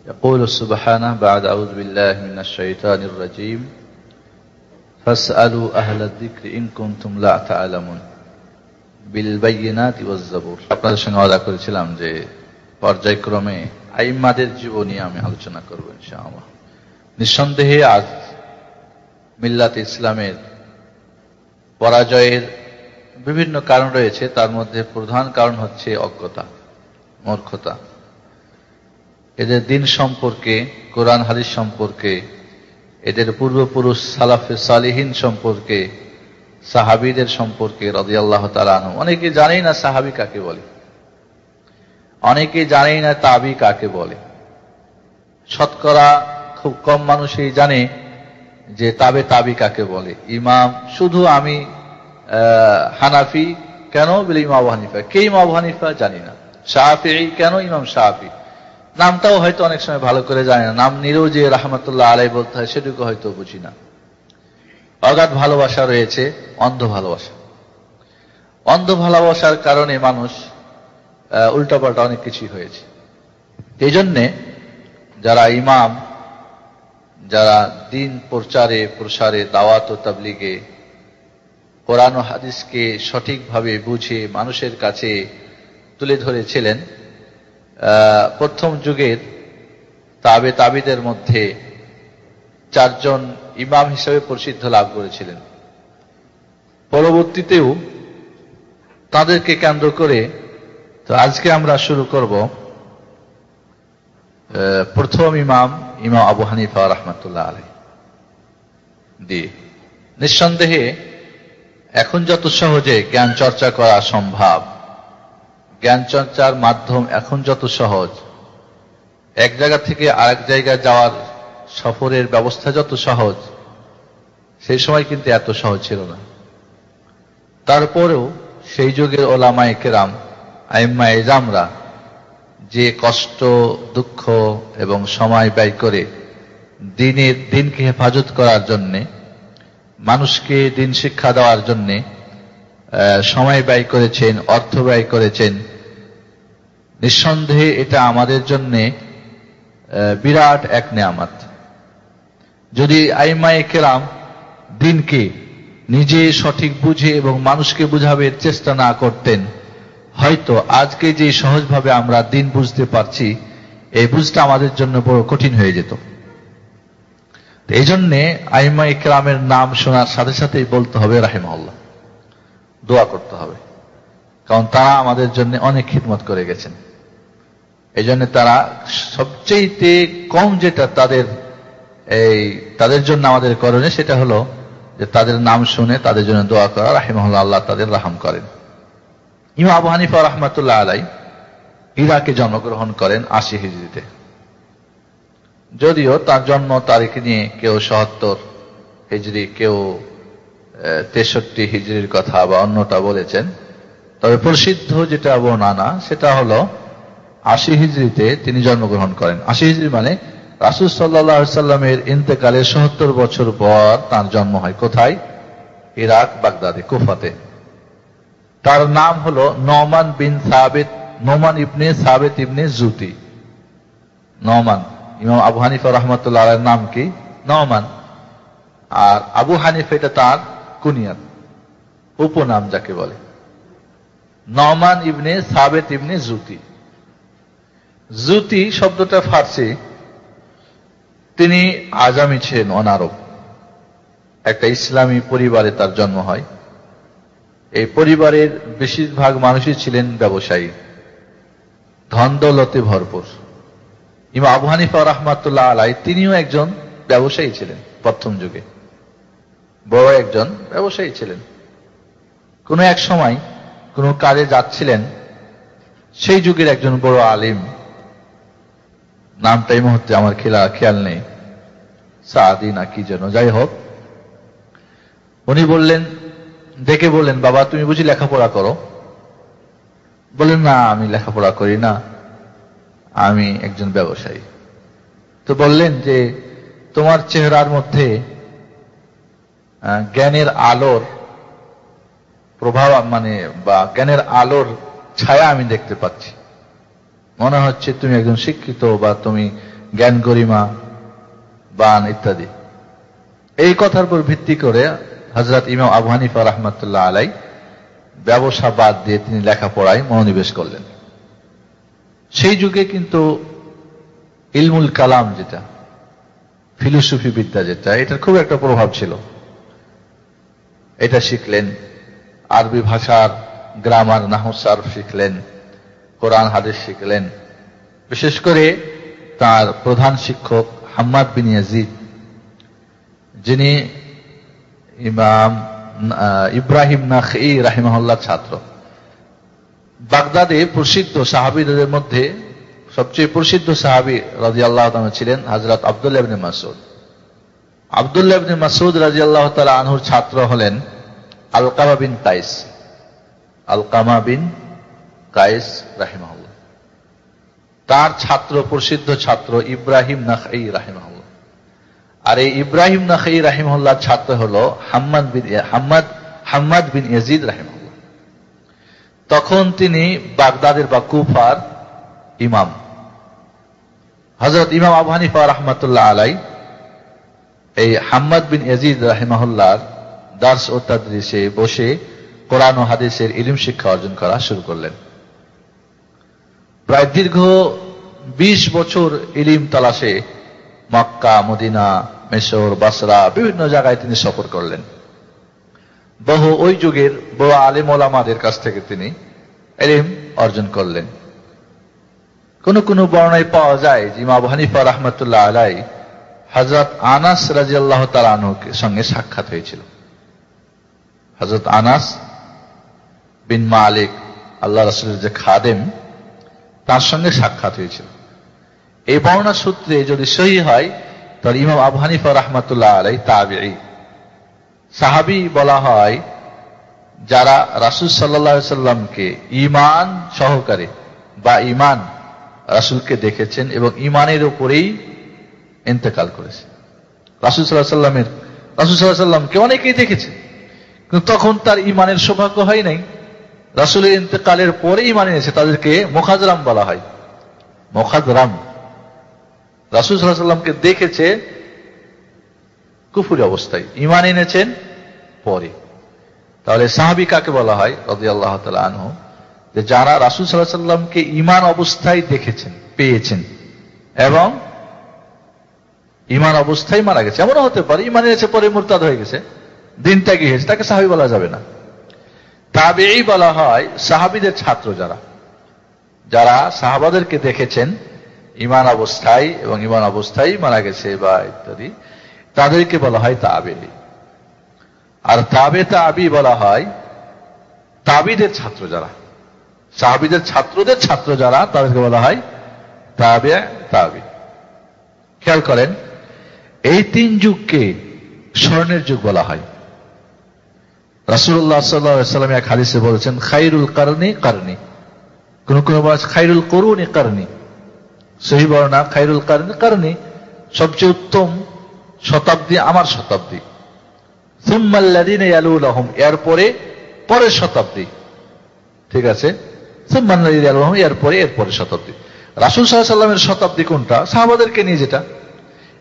يقول سبحانه بعد أعوذ بالله من الشيطان الرجيم فاسألوا أهل الذكر إن كنتم لا تعلمون بالبينات والزبور। আপনাদের সঙ্গে ওয়াদা করেছিলাম যে পর্যায়ক্রমে আইম্মাদের জীবনী আমি আলোচনা করব ইনশাআল্লাহ। নিঃসন্দেহে আজ মিল্লাত ইসলামের পরাজয়ের বিভিন্ন কারণ রয়েছে, তার মধ্যে প্রধান কারণ হচ্ছে অজ্ঞতা, মূর্খতা। এদের দিন সম্পর্কে, কোরআন হাদিস সম্পর্কে, এদের পূর্বপুরুষ সালাফে সালিহিন সম্পর্কে, সাহাবীদের সম্পর্কে রাদিয়াল্লাহু তাআলা আনহু। অনেকে জানেই না সাহাবী কাকে বলে, অনেকে জানেই না তাবি কাকে বলে। শতকরা খুব কম মানুষই জানে যে তাবি কাকে বলে। ইমাম, শুধু আমি হানাফি কেন বলে ইমাম আবু হানিফা, কে ইমাম আবু হানিফা জানি না। শাফিঈ কেন ইমাম শাফি, নামটাও হয়তো অনেক সময় ভালো করে জানি না। নাম নিলেও যে রাহমাতুল্লাহ আলাইহি বলতে হয় সেটুকু হয়তো বুঝি না। অগাধ ভালোবাসা রয়েছে, অন্ধ ভালোবাসা। অন্ধ ভালোবাসার কারণে মানুষ উল্টাপাল্টা অনেক কিছুই হয়েছে। এই জন্যে যারা ইমাম, যারা দিন প্রচারে প্রসারে, দাওয়াত ও তাবলীগে কোরআন ও হাদিসকে সঠিকভাবে বুঝে মানুষের কাছে তুলে ধরেছিলেন, প্রথম যুগের তাবিদের মধ্যে চারজন ইমাম হিসেবে প্রসিদ্ধ লাভ করেছিলেন। পরবর্তীতেও তাদেরকে কেন্দ্র করে তো আজকে আমরা শুরু করব প্রথম ইমাম আবু হানিফা রাহমাতুল্লাহ আলাইহি দিয়ে। নিঃসন্দেহে এখন যত সহজে জ্ঞান চর্চা করা সম্ভব, জ্ঞান চর্চার মাধ্যম এখন যত সহজ, এক জায়গা থেকে আরেক জায়গায় যাওয়ার সফরের ব্যবস্থা যত সহজ, সেই সময় কিন্তু এত সহজ ছিল না। তারপরেও সেই যুগের ওলামায়ে কেরাম, আইম্মায়ে ইজামরা যে কষ্ট, দুঃখ এবং সময় ব্যয় করে দিনকে হেফাজত করার জন্যে, মানুষকে দিন শিক্ষা দেওয়ার জন্যে সময় ব্যয় করেছেন, অর্থ ব্যয় করেছেন, নিঃসন্দেহে এটা আমাদের জন্যে বিরাট এক নেয়ামত। যদি আইম্মায়ে কেরাম দিনকে নিজে সঠিক বুঝে এবং মানুষকে বুঝাবার চেষ্টা না করতেন, হয়তো আজকে যে সহজভাবে আমরা দিন বুঝতে পারছি, এই বুঝটা আমাদের জন্য বড় কঠিন হয়ে যেত। এই জন্যে আইম্মায়ে কেরামের নাম শোনার সাথে সাথেই বলতে হবে রাহিমাহুল্লাহ, দোয়া করতে হবে, কারণ তারা আমাদের জন্য অনেক খিদমত করে গেছেন। এই জন্য তারা সবচেয়ে কম যেটা তাদের জন্য আমাদের করণীয়, সেটা হলো যে তাদের নাম শুনে তাদের জন্য দোয়া করা, রাহিমাহুল্লাহ, আল্লাহ তাদের রাহম করেন। ইমাম আবু হানিফা রাহমাতুল্লাহ আলাইহি ইরাকে জন্মগ্রহণ করেন 80 হিজরিতে। যদিও তার জন্ম তারিখ নিয়ে কেউ 77 হিজরি, কেউ 63 হিজরির কথা বা অন্যটা বলেছেন, তবে প্রসিদ্ধ যেটা বর্ণনা সেটা হলো 80 হিজরিতে তিনি জন্মগ্রহণ করেন। 80 হিজরি মানে রাসূল সাল্লাল্লাহু আলাইহি সাল্লামের ইন্তেকালের ৭০ বছর পর তার জন্ম হয়। কোথায়? ইরাক, বাগদাদে, কুফাতে। তার নাম হলো নোমান ইবনে সাবিত ইবনে জুতি। নোমান, ইমাম আবু হানিফা রাহমাতুল্লাহ আলাইহির নাম কি? নোমান। আর আবু হানিফা এটা তার কুনিয়াত, উপনাম যাকে বলে। নোমান ইবনে সাবিত ইবনে জুতি। জুতি শব্দটা ফার্সি। তিনি আজামি ছিলেন, অনারব। একটা ইসলামী পরিবারে তার জন্ম হয়। এই পরিবারের বেশিরভাগ মানুষই ছিলেন ব্যবসায়ী, ধন দৌলতে ভরপুর। ইমাম আবু হানিফা রাহমাতুল্লাহ আলাইহি তিনিও একজন ব্যবসায়ী ছিলেন, প্রথম যুগে বড় একজন ব্যবসায়ী ছিলেন। কোন এক সময় কোন কাজে যাচ্ছিলেন, সেই যুগের একজন বড় আলিম, নামটা এই মুহূর্তে আমার খেয়াল নেই, সাদি না কি যেন, যাই হোক, উনি ডেকে বললেন, বাবা তুমি বুঝি লেখাপড়া করো? বললেন, না আমি লেখাপড়া করি না, আমি একজন ব্যবসায়ী। তো বললেন যে তোমার চেহারার মধ্যে জ্ঞানের আলোর প্রভাব বা জ্ঞানের আলোর ছায়া আমি দেখতে পাচ্ছি। মনে হচ্ছে তুমি একজন শিক্ষিত বা তুমি জ্ঞান গরিমা, বান ইত্যাদি। এই কথার উপর ভিত্তি করে হযরত ইমাম আবু হানিফা রাহমাতুল্লাহ আলাই ব্যবসা বাদ দিয়ে তিনি লেখাপড়ায় মনোনিবেশ করলেন। সেই যুগে কিন্তু ইলমুল কালাম, যেটা ফিলোসফি বিদ্যা, যেটা এটার খুব একটা প্রভাব ছিল। এটা শিখলেন, আরবি ভাষার গ্রামার, নাহু সারফ শিখলেন, কোরআন হাদিস শিখলেন। বিশেষ করে তার প্রধান শিক্ষক হাম্মাদ বিন ইয়াজিদ, যিনি ইমাম ইব্রাহিম নাখঈ রাহিমাহুল্লাহ ছাত্র। বাগদাদে প্রসিদ্ধ সাহাবীদের মধ্যে সবচেয়ে প্রসিদ্ধ সাহাবী রাদিয়াল্লাহু তাআলা ছিলেন হযরত আব্দুল্লাহ ইবনে মাসউদ। আব্দুল্লাহ ইবনে মাসউদ রাদিয়াল্লাহু তাআলা আনহুর ছাত্র হলেন আলকামা বিন কাইস। আলকামা বিন কাইস রাহিমাহুল্লাহ। তার ছাত্র, প্রসিদ্ধ ছাত্র ইব্রাহিম নাখঈ রাহিমাহুল্লাহ। আর এই ইব্রাহিম নাখঈ রাহিমাহুল্লাহ ছাত্র হলো হাম্মাদ বিন ইয়াজিদ রাহিমাহুল্লাহ। তখন তিনি বাগদাদের বা কুফার ইমাম। হযরত ইমাম আবু হানিফা রাহমাতুল্লাহ আলাই এই হাম্মাদ বিন ইয়াজিদ রাহিমাহুল্লাহর দার্স ও তাদরিসে বসে কোরআন ও হাদিসের ইলম শিক্ষা অর্জন করা শুরু করলেন। প্রায় দীর্ঘ 20 বছর ইলম তালাশে মক্কা, মদিনা, মিশর, বাসরা বিভিন্ন জায়গায় তিনি সফর করলেন। ওই যুগের বহু আলেম ওলামাদের কাছ থেকে তিনি ইলম অর্জন করলেন। কোন কোন বর্ণনায় পাওয়া যায় যে ইমাম আবু হানিফা রাহমাতুল্লাহ আলাই হযরত আনাস রাদিয়াল্লাহু তাআলা আনহুর সঙ্গে সাক্ষাৎ হয়েছিল। হযরত আনাস বিন মালিক, আল্লাহ রাসূলের যে খাদেম, তার সঙ্গে সাক্ষাৎ হয়েছিল। এই বর্ণনা সূত্রে যদি সহি হয় তাহলে ইমাম আবু হানিফা রাহমাতুল্লাহ আলাই তাবিঈ। সাহাবী বলা হয় যারা রাসূল সাল্লাল্লাহু আলাইহি সাল্লামকে ঈমান সহকারে বা ঈমান রাসূলকে দেখেছেন এবং ঈমানের উপরেই ইন্তেকাল করেছে। রাসূল সাল্লাল্লাহু আলাইহি সাল্লামকে অনেকেই দেখেছে, কিন্তু তখন তার ঈমানের সৌভাগ্য হয় নাই। রাসূলের ইন্তেকালের পরে ঈমান এনেছে, তাদেরকে মুখাজরাম বলা হয়। মুখাজরাম। রাসূল সাল্লাল্লাহু আলাইহি সাল্লামকে দেখেছে কুফরি অবস্থায়, ঈমান এনেছেন পরে। তাহলে সাহাবী কাকে বলা হয় রাদিয়াল্লাহু তাআলা আনহু? যে যারা রাসূল সাল্লাল্লাহু আলাইহি সাল্লামকে ঈমান অবস্থায় দেখেছেন, পেয়েছেন এবং ঈমান অবস্থায় মারা গেছে। এমনও হতে পারে ঈমান এনেছে পরে মুরতাদ হয়ে গেছে, দিন ত্যাগী হয়েছে, তাকে সাহাবী বলা যাবে না। তাবিঈ বলা হয় সাহাবীদের ছাত্র, যারা সাহাবাদেরকে দেখেছেন ঈমান অবস্থায় এবং ঈমান অবস্থায় মারা গেছে বা ইত্যাদি, তাদেরকে বলা হয় তাবিঈ। আর তাবিঈ বলা হয় তাবিদের ছাত্র যারা, সাহাবীদের ছাত্রদের ছাত্র যারা, তাদেরকে বলা হয় তাবিঈ। খেয়াল করেন, এই তিন যুগকে স্বর্ণের যুগ বলা হয়। রাসূলুল্লাহ সাল্লাল্লাহু আলাইহি ওয়াসাল্লাম এক হাদিসে বলেছেন খায়রুল কারনি কারনি, কোন কোন বলেন খায়রুল কুরুনি কারনি। সহিহ বর্ণনা খায়রুল কারনি কারনি, সবচেয়ে উত্তম শতাব্দী আমার শতাব্দী। সুম্মাল্লাযীনা ইয়ালুনাহুম, এরপরে পরের শতাব্দী। ঠিক আছে, সুম্মাল্লাযীনা ইয়ালুনাহুম, এরপরে শতাব্দী। রাসূল সাল্লাল্লাহু আলাইহি ওয়াসাল্লামের শতাব্দী কোনটা? সাহাবাদেরকে নিয়ে যেটা।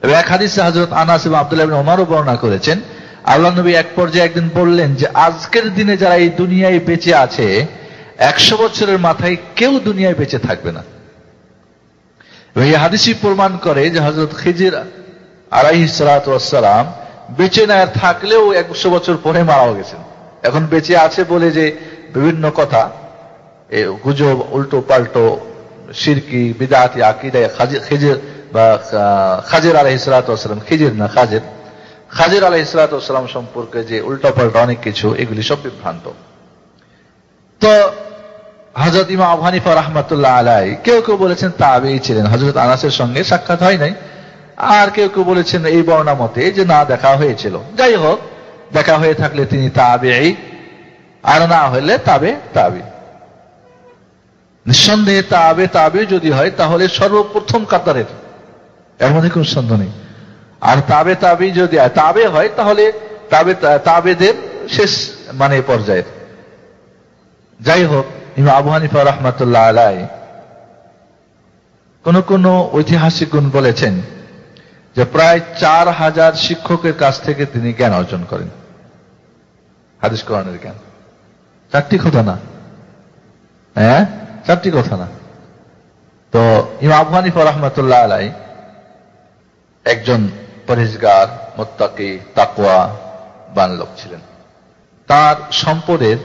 এবং এক হাদিসে হযরত আনাস এবং আব্দুল্লাহ ইবনে ওমরও বর্ণনা করেছেন, আল্লাহ নবী এক পর্যায়ে একদিন বললেন যে আজকের দিনে যারা এই দুনিয়ায় বেঁচে আছে 100 বছরের মাথায় কেউ দুনিয়ায় বেঁচে থাকবে না। এবং এই হাদিসই প্রমাণ করে যে হযরত খিজির আলাইহিস সালাতু ওয়াস সালাম বেঁচে না থাকলেও 100 বছর পরে মারাও গেছেন। এখন বেঁচে আছে বলে যে বিভিন্ন কথা, গুজব, উল্টো পাল্টো শিরকি বিদআতি আকীদায়ে খিজির বা খাজির আলাইহিস সালাতু ওয়াস সালাম, খিজির না খাজির আলাইহিস সালাতু ওয়াস সালাম সম্পর্কে যে উল্টাপাল্টা অনেক কিছু, এগুলি সব বিভ্রান্ত। তো হযরত ইমাম আবু হানিফা রাহমাতুল্লাহ আলাইহি কেউ কেউ বলেছেন তাবিঈ ছিলেন, হযরত আনাসের সঙ্গে সাক্ষাৎ হয় নাই। আর কেউ কেউ বলেছেন এই বর্ণনা মতে যে না, দেখা হয়েছিল। যাই হোক, দেখা হয়ে থাকলে তিনি তাবিঈ, আর না হলে তাবিঈ। নিঃসন্দেহে তাবিঈ যদি হয় তাহলে সর্বপ্রথম কাতারের, এর মধ্যে কোন সন্দেহ নেই। আর তাবিঈ যদি তাবে হয় তাহলে তাবেদের শেষ মানে পর্যায়ের। যাই হোক, ইমাম আবু হানিফা রাহমাতুল্লাহ আলাইহি কোন কোন ঐতিহাসিকগণ বলেছেন যে প্রায় 4000 শিক্ষকের কাছ থেকে তিনি জ্ঞান অর্জন করেন, হাদিস কোরআনের জ্ঞান। চারটি কথা না, হ্যাঁ, চারটি কথা না। তো ইমাম আবু হানিফা রাহমাতুল্লাহ আলাই একজন পরহেজগার, মুত্তাকি, তাকওয়াবান লোক ছিলেন। তার সম্পদের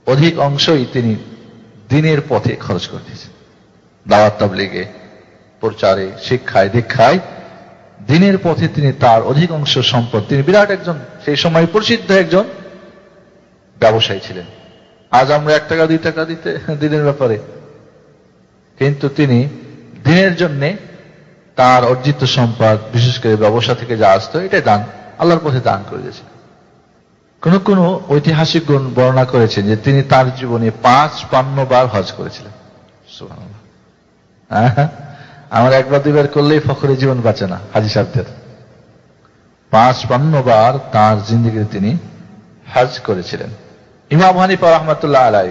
অধিক অংশই তিনি দ্বীনের পথে খরচ করে দিয়েছেন। দাওয়াত তাবলীগে, প্রচারে, শিক্ষায়, দীক্ষায়, দ্বীনের পথে তিনি তার অধিক অংশ সম্পদ, তিনি বিরাট একজন, সেই সময় প্রসিদ্ধ একজন ব্যবসায়ী ছিলেন। আজ আমরা 1 টাকা 2 টাকা দিতে দ্বীনের ব্যাপারে, কিন্তু তিনি দ্বীনের জন্য তার অর্জিত সম্পদ, বিশেষ করে ব্যবসা থেকে যা আসতো, এটা দান, আল্লাহর পথে দান করে দিয়েছেন। কোন কোন ঐতিহাসিকগণ বর্ণনা করেছেন যে তিনি তার জীবনে 55 বার হজ করেছিলেন। সুবহানাল্লাহ। আমার 1 বার 2 বার করলেই ফখরে জীবন বাঁচে না হাজী সাহেবদের। 55 বার তার জিন্দেগিতে তিনি হজ করেছিলেন। ইমাম আবু হানিফা রাহমাতুল্লাহ আলাই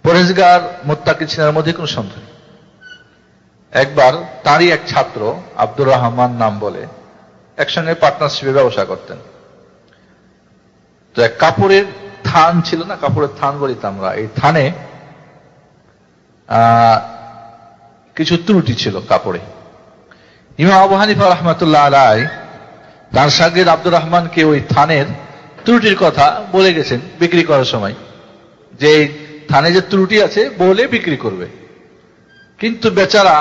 পরহেজগার, মুত্তাকি ছিলেন, মধ্যে কোনো সন্দেহ নেই। একবার তারই এক ছাত্র আব্দুর রহমান নাম বলে একসঙ্গে পার্টনারশিপে ব্যবসা করতেন। তো এক কাপড়ের থান ছিল না, কাপড়ের থান বলিত আমরা, এই থানে কিছু ত্রুটি ছিল কাপড়ে। ইমাম আবু হানিফা রাহমাতুল্লাহ আলাই তার শাগির আব্দুর রহমানকে ওই থানের ত্রুটির কথা বলে গেছেন বিক্রি করার সময়, যে থানে যে ত্রুটি আছে বলে বিক্রি করবে, কিন্তু বেচারা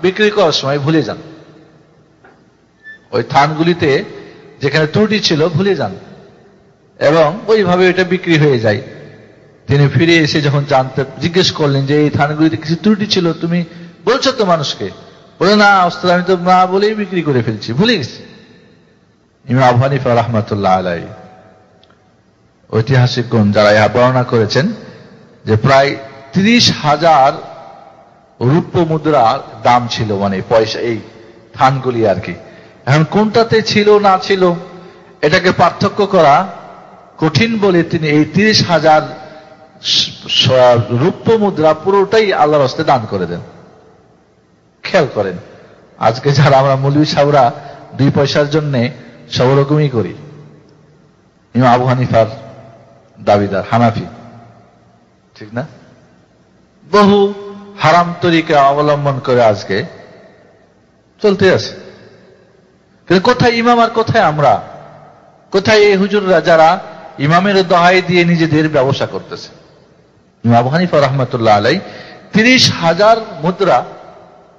বিক্রি করার সময় ভুলে যান। ওই থানগুলিতে যেখানে ত্রুটি ছিল ভুলে যান এবং ওইভাবে ওইটা বিক্রি হয়ে যায়। তিনি ফিরে এসে যখন জিজ্ঞেস করলেন যে এই থানগুলিতে কিছু ত্রুটি ছিল, তুমি বলছো তো মানুষকে? বলে, না ওস্তাদ, আমি তো না বলেই বিক্রি করে ফেলছি, ভুলে গেছি। ইমাম আবু হানিফা রাহমাতুল্লাহ আলাই ঐতিহাসিকগণ যারা ইহা বর্ণনা করেছেন যে প্রায় 30,000 রূপ্য মুদ্রার দাম ছিল, মানে পয়সা, এই থানগুলি আর কি। এখন কোনটাতে ছিল না ছিল এটাকে পার্থক্য করা কঠিন বলে তিনি এই 30,000 রূপ্য মুদ্রা পুরোটাই আল্লাহর হস্তে দান করে দেন। খেয়াল করেন, আজকে যারা আমরা মৌলভী সাহেবরা 2 পয়সার জন্য সব রকমই করি। ইমাম আবু হানিফার দাবিদার, হানাফি, ঠিক না? বহু হারাম তরিকা অবলম্বন করে আজকে চলতে আছে। কিন্তু কোথায় ইমাম আর কোথায় আমরা? কোথায় এই হুজুররা যারা ইমামের দোহাই দিয়ে নিজেদের ব্যবসা করতেছে? ইমাম আবু হানিফা রাহমাতুল্লাহ আলাই 30,000 মুদ্রা,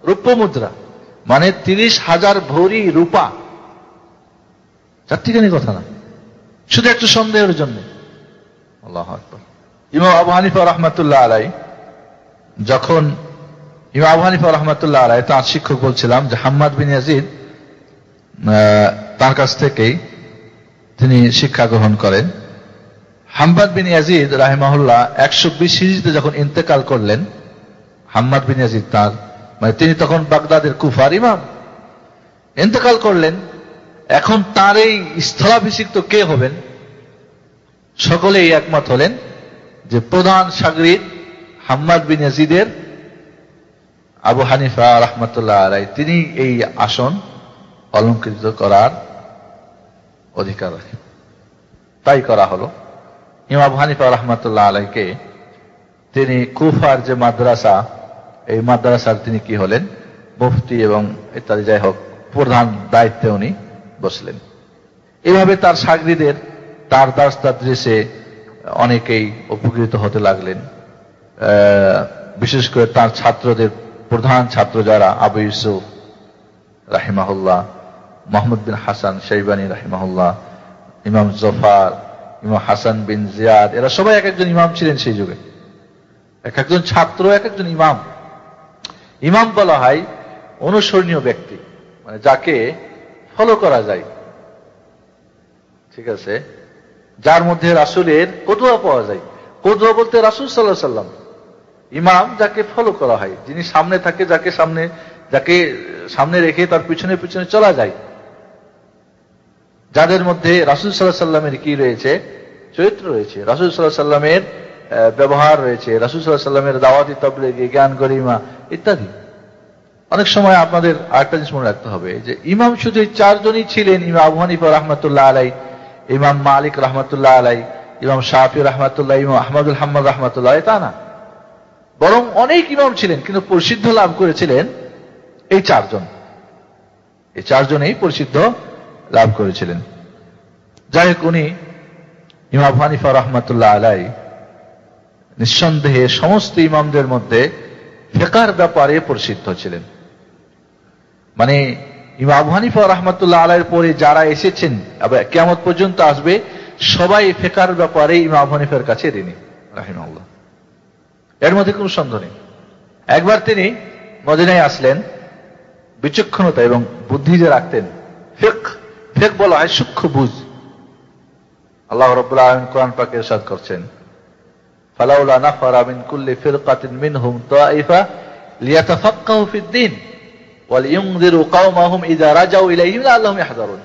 রূপ্য মুদ্রা, মানে 30,000 ভরি রূপা, চারটিখানি কথা না, শুধু একটু সন্দেহের জন্য। আল্লাহু আকবার। ইমাম আবু হানিফা রাহমাতুল্লাহ আলাই যখন ইমাম আবু হানিফা রাহমাতুল্লাহ আলাই তার শিক্ষক বলছিলাম যে হাম্মাদ বিন ইয়াজিদ, তার কাছ থেকেই তিনি শিক্ষা গ্রহণ করেন। হাম্মাদ বিন ইয়াজিদ রাহিমাহুল্লাহ 120 হিজরিতে যখন ইন্তেকাল করলেন, হাম্মাদ বিন ইয়াজিদ তার, মানে তিনি তখন বাগদাদের কুফার ইমাম, ইন্তেকাল করলেন। এখন তার এই স্থলাভিষিক্ত কে হবেন? সকলেই একমত হলেন যে প্রধান শাগরিদ হাম্মাদ বিন ইয়াজিদের আবু হানিফা রাহমাতুল্লাহ আলাই, তিনি এই আসন অলঙ্কৃত করার অধিকার রাখেন। তাই করা হলো। ইমাম আবু হানিফা রাহমাতুল্লাহ আলাইকে তিনি কুফার যে মাদ্রাসা, এই মাদ্রাসার তিনি কি হলেন? মুফতি এবং ইত্যাদি, যাই হোক, প্রধান দায়িত্বে উনি বসলেন। এভাবে তার শাগরিদের, তার দাস তাদরিসে অনেকেই উপকৃত হতে লাগলেন। বিশেষ করে তার ছাত্রদের প্রধান ছাত্র যারা, আবু ইউসুফ রাহিমাহুল্লাহ, মোহাম্মদ বিন হাসান শাইবানী রাহিমাহুল্লাহ, ইমাম জফার, ইমাম হাসান বিন জিয়াদ, এরা সবাই এক একজন ইমাম ছিলেন সেই যুগে। এক একজন ছাত্র এক একজন ইমাম। ইমাম বলা হয় অনুসরণীয় ব্যক্তি, মানে যাকে ফলো করা যায়, ঠিক আছে, যার মধ্যে রাসূলের কদুয়া পাওয়া যায়। কদুয়া বলতে রাসূল সাল্লাল্লাহু আলাইহি ওয়াসাল্লাম। ইমাম যাকে ফলো করা হয়, যিনি সামনে থাকে, যাকে সামনে রেখে তার পিছনে পিছনে চলা যায়, যাদের মধ্যে রাসূল সাল্লাল্লাহু আলাইহি ওয়াসাল্লামের কি রয়েছে? চরিত্র রয়েছে, রাসূল সাল্লাল্লাহু আলাইহি ওয়াসাল্লামের ব্যবহার রয়েছে, রাসূল সাল্লাল্লাহু আলাইহি ওয়াসাল্লামের দাওয়াতি তাবলীগে, জ্ঞান গরিমা, ইত্যাদি। অনেক সময় আপনাদের আরেকটা জিনিস মনে রাখতে হবে যে ইমাম শুধু এই চারজনই ছিলেন, ইমাম আবু হানিফা রাহমাতুল্লাহ আলাই, ইমাম মালিক রাহমাতুল্লাহ আলাই, ইমাম শাফি রাহমাতুল্লাহ, ইমাম আহমদুল হাম্মদ রাহমাতুল্লাহ, তা না, বরং অনেক ইমাম ছিলেন, কিন্তু প্রসিদ্ধ লাভ করেছিলেন এই চারজন। এই চারজনেই প্রসিদ্ধ লাভ করেছিলেন। যাই হোক, উনি ইমাম আবু হানিফা রাহমাতুল্লাহ আলাই নিঃসন্দেহে সমস্ত ইমামদের মধ্যে ফিকহের ব্যাপারে প্রসিদ্ধ ছিলেন। মানে ইমাম আবু হানিফা রাহমাতুল্লাহ আলাইয়ের পরে যারা এসেছেন কিয়ামত পর্যন্ত আসবে, সবাই ফিকহের ব্যাপারে ইমাম আবু হানিফার কাছে ঋণী রাহিমাহুল্লাহ, এর মধ্যে কোনো সন্দেহ নেই। একবার তিনি মদিনায় আসলেন, বিচক্ষণতা এবং বুদ্ধি যে রাখতেন, ফিকহ বলা হয় সূক্ষ্ম বুঝ। আল্লাহ রাব্বুল আলামিন কোরআন পাকে ইরশাদ করছেন, ফালাউলা নাফারা মিন কুল্লি ফিরকাতিন মিনহুম তাইফা লিয়াতাফাক্কাহু ফিদ-দ্বীন ওয়া লিয়ুনযিরু কওমাহুম ইযা রাজাউ ইলাইহিম লাআল্লাহুম ইয়াহযারুন।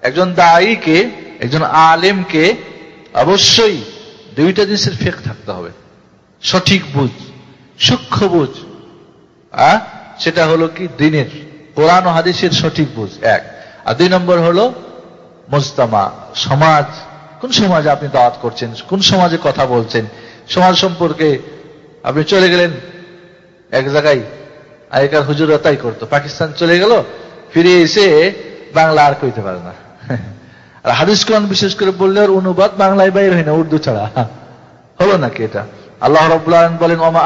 একজন দাঈকে, একজন আলেমকে অবশ্যই দুইটা জিনিসের ফিকহ থাকতে হবে, সঠিক বুঝ, সূক্ষ্ম বুঝ। সেটা হলো কি, দ্বীনের, কোরআন ও হাদিসের সঠিক বুঝ এক। আর দুই নম্বর হলো মুজতামা, সমাজ, কোন সমাজে আপনি দাওয়াত করছেন, কোন সমাজে কথা বলছেন, সমাজ সম্পর্কে। আপনি চলে গেলেন এক জায়গায়, আগেকার হুজুরা তাই করতো, পাকিস্তান চলে গেল, ফিরে এসে বাংলা আর কইতে পারে না। আর হাদিস কোরআন বিশেষ করে বললে ওর অনুবাদ বাংলায় বাইর হয় না, উর্দু ছাড়া। হলো নাকি এটা? আল্লাহ রাব্বুল আলামিন বলেন, ওমা